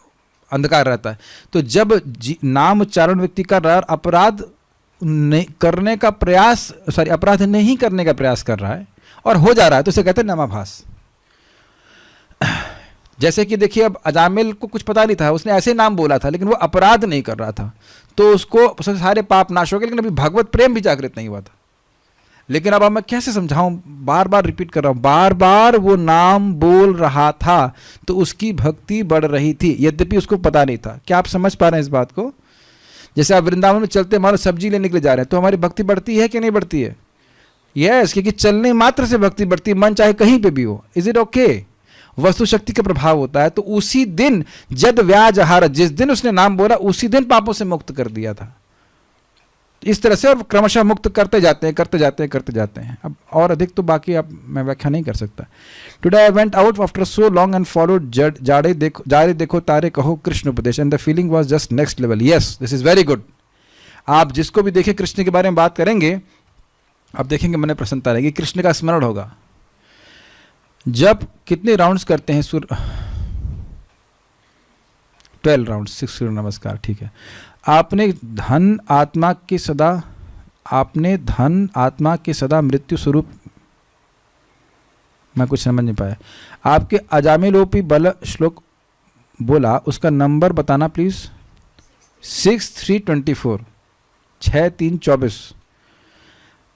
अंधकार रहता है। तो जब नाम उच्चारण व्यक्ति कर रहा है, अपराध नहीं करने का प्रयास, सॉरी अपराध नहीं करने का प्रयास कर रहा है और हो जा रहा है, तो उसे कहते हैं नामाभास। जैसे कि देखिए, अब अजामिल को कुछ पता नहीं था, उसने ऐसे नाम बोला था, लेकिन वो अपराध नहीं कर रहा था, तो उसको सारे पाप नाश हो गए, लेकिन अभी भगवत प्रेम भी जागृत नहीं हुआ था। लेकिन अब मैं कैसे समझाऊं, बार बार रिपीट कर रहा हूं, बार बार वो नाम बोल रहा था तो उसकी भक्ति बढ़ रही थी, यद्यपि उसको पता नहीं था। क्या आप समझ पा रहे हैं इस बात को? जैसे आप वृंदावन में चलते मान लो सब्जी लेने के लिए जा रहे हैं, तो हमारी भक्ति बढ़ती है कि नहीं बढ़ती है? यस, क्योंकि चलने मात्र से भक्ति बढ़ती है, मन चाहे कहीं पे भी हो। Is it okay? वस्तु शक्ति का प्रभाव होता है। तो उसी दिन जद व्याज आहार, जिस दिन उसने नाम बोला उसी दिन पापों से मुक्त कर दिया था। इस तरह से और क्रमशः मुक्त करते जाते हैं, करते जाते हैं, करते जाते हैं। अब और अधिक तो बाकी अब मैं व्याख्या नहीं कर सकता। Today I went out after so long and followed जाड़े देखो तारे कहो कृष्ण उपदेश and the feeling was just next level. Yes, this is very good. आप जिसको भी देखें कृष्ण के बारे में बात करेंगे, आप देखेंगे मन में प्रसन्नता रहेगी, कृष्ण का स्मरण होगा। जब कितने राउंड्स करते हैं 12 राउंड, 6 सूर्य नमस्कार, ठीक है। आपने धन आत्मा के सदा मृत्यु स्वरूप, मैं कुछ समझ नहीं पाया। आपके अजामिलोपी बल श्लोक बोला, उसका नंबर बताना please. 6324, 6324।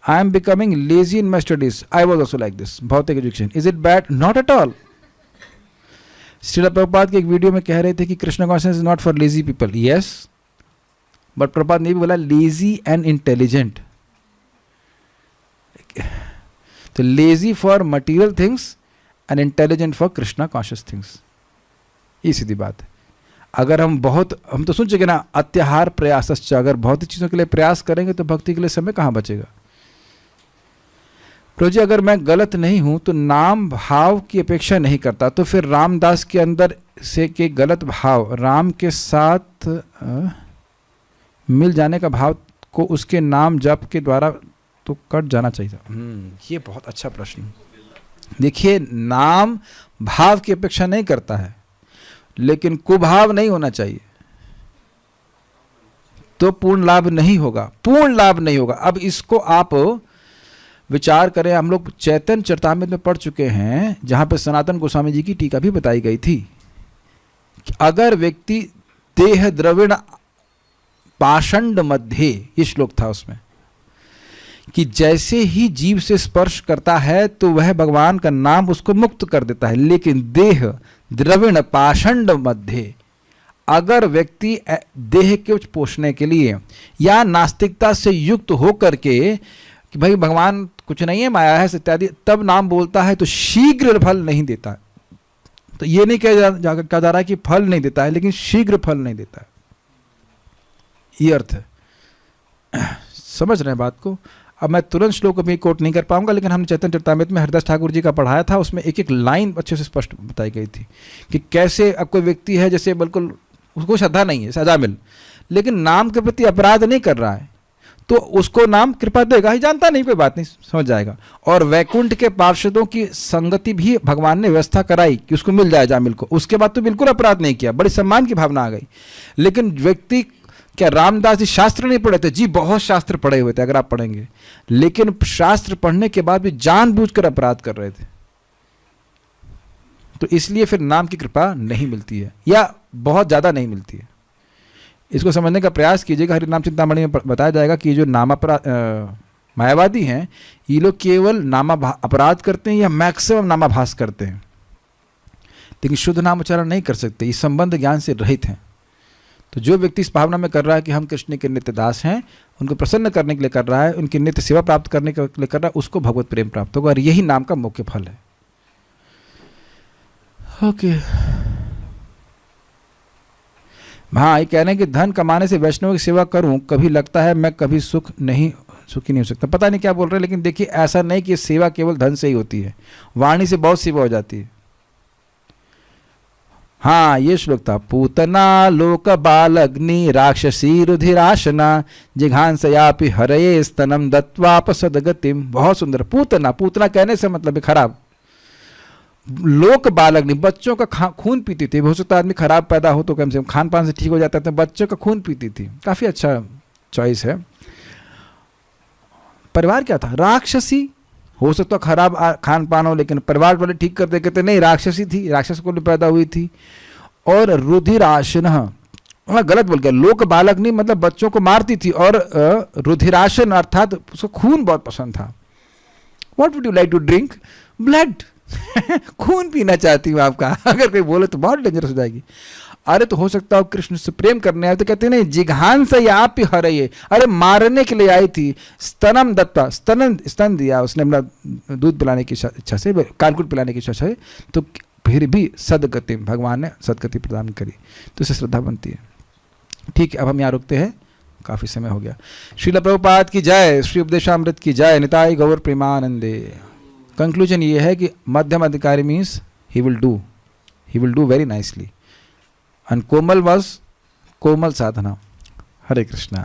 I am becoming lazy in my studies. I was also like this. भौतिक education, is it bad? Not at all. Srila Prabhupada के एक वीडियो में कह रहे थे कि Krishna consciousness is not for lazy people. Yes, but Prabhupada ने भी बोला लेजी एंड इंटेलिजेंट। तो lazy for material things and intelligent for Krishna conscious things. ये सीधी बात है। अगर हम तो सुन चुके ना, अत्याहार प्रयासश्च, अगर भौतिक चीज़ों के लिए प्रयास करेंगे तो भक्ति के लिए समय कहाँ बचेगा? प्रभु जी, अगर मैं गलत नहीं हूं तो नाम भाव की अपेक्षा नहीं करता, तो फिर रामदास के अंदर से के गलत भाव राम के साथ मिल जाने का भाव को उसके नाम जप के द्वारा तो कट जाना चाहिए था। ये बहुत अच्छा प्रश्न। देखिए, नाम भाव की अपेक्षा नहीं करता है, लेकिन कुभाव नहीं होना चाहिए, तो पूर्ण लाभ नहीं होगा, पूर्ण लाभ नहीं होगा। अब इसको आप विचार करें, हम लोग चैतन्य चरितामृत में पढ़ चुके हैं, जहां पे सनातन गोस्वामी जी की टीका भी बताई गई थी कि अगर व्यक्ति देह द्रविण पाषंड मध्य, ये श्लोक था उसमें, कि जैसे ही जीव से स्पर्श करता है तो वह भगवान का नाम उसको मुक्त कर देता है, लेकिन देह द्रविण पाषंड मध्य, अगर व्यक्ति देह के पोषने के लिए या नास्तिकता से युक्त होकर के कि भाई भगवान कुछ नहीं है, माया है इत्यादि, तब नाम बोलता है तो शीघ्र फल नहीं देता है। तो ये नहीं कहा जा रहा है कि फल नहीं देता है, लेकिन शीघ्र फल नहीं देता है, ये अर्थ है। समझ रहे हैं बात को? अब मैं तुरंत श्लोक अभी कोट नहीं कर पाऊंगा, लेकिन हमने चैतन्य चरितामृत में हरिदास ठाकुर जी का पढ़ाया था, उसमें एक एक लाइन अच्छे से स्पष्ट बताई गई थी कि कैसे अब कोई व्यक्ति है जैसे बिल्कुल उसको श्रद्धा नहीं है, सजा मिल, लेकिन नाम के प्रति अपराध नहीं कर रहा है, तो उसको नाम कृपा देगा ही, जानता नहीं, कोई बात नहीं, समझ जाएगा। और वैकुंठ के पार्षदों की संगति भी भगवान ने व्यवस्था कराई कि उसको मिल जाए जामिल को, उसके बाद तो बिल्कुल अपराध नहीं किया, बड़ी सम्मान की भावना आ गई। लेकिन व्यक्ति, क्या रामदास जी शास्त्र नहीं पढ़े थे? जी बहुत शास्त्र पढ़े हुए थे, अगर आप पढ़ेंगे, लेकिन शास्त्र पढ़ने के बाद भी जानबूझकर अपराध कर रहे थे, तो इसलिए फिर नाम की कृपा नहीं मिलती है, या बहुत ज्यादा नहीं मिलती है। इसको समझने का प्रयास कीजिएगा। हरिनाम चिंतामणि में बताया जाएगा कि जो मायावादी हैं, ये लोग केवल अपराध करते हैं या मैक्सिमम नामाभास करते हैं, लेकिन शुद्ध नाम उच्चारण नहीं कर सकते, ये संबंध ज्ञान से रहित हैं। तो जो व्यक्ति इस भावना में कर रहा है कि हम कृष्ण के नित्य दास हैं, उनको प्रसन्न करने के लिए कर रहा है, उनकी नित्य सेवा प्राप्त करने के लिए कर रहा है, उसको भगवत प्रेम प्राप्त होगा, और यही नाम का मुख्य फल है। ओके, हाँ, ये कह रहे हैं कि धन कमाने से वैष्णव की सेवा करूं, कभी लगता है मैं कभी सुखी नहीं हो सकता। पता नहीं क्या बोल रहे हैं, लेकिन देखिए, ऐसा नहीं कि सेवा केवल धन से ही होती है, वाणी से बहुत सेवा हो जाती है। हाँ, ये श्लोक था, पूतना लोक बालग्नि राक्षसी रुधिराशना जिघांसयापि हरये स्तनम दत्वाप सदगतिम। बहुत सुंदर। पूतना, पूतना कहने से मतलब है खराब। लोक बालग्नि, बच्चों का खून पीती थी। हो सकता आदमी खराब पैदा हो तो कम से कम खान पान से ठीक हो जाता था, बच्चों का खून पीती थी। काफी अच्छा चॉइस है। परिवार क्या था? राक्षसी। हो सकता खराब खान पान हो, लेकिन परिवार वाले ठीक कर दे, कहते नहीं राक्षसी थी, राक्षस को पैदा हुई थी। और रुधिराशन, गलत बोल गया, लोक बालग्नि मतलब बच्चों को मारती थी, और रुधिराशन अर्थात उसको खून बहुत पसंद था। What would you like to drink? Blood. खून पीना चाहती हूँ आपका। अगर कोई बोले तो बहुत डेंजरस हो जाएगी। अरे तो हो सकता हो कृष्ण से प्रेम करने आए, तो कहते नहीं जिघान से ही आप ही हराइए। अरे मारने के लिए आई थी। स्तनम दत्ता, स्तन दिया उसने अपना दूध पिलाने की इच्छा से, कालकुट पिलाने की इच्छा से, तो फिर भी सदगति, भगवान ने सदगति प्रदान करी, तो इससे श्रद्धा बनती है। ठीक है, अब हम यहाँ रुकते हैं, काफ़ी समय हो गया। श्रील प्रभुपाद की जय, श्री उपदेशामृत की जय, निताई गौर प्रेमानंदे। कंक्लूजन ये है कि मध्यम अधिकारी means he will do very nicely, and Komal was Komal Sadhana. Hare Krishna.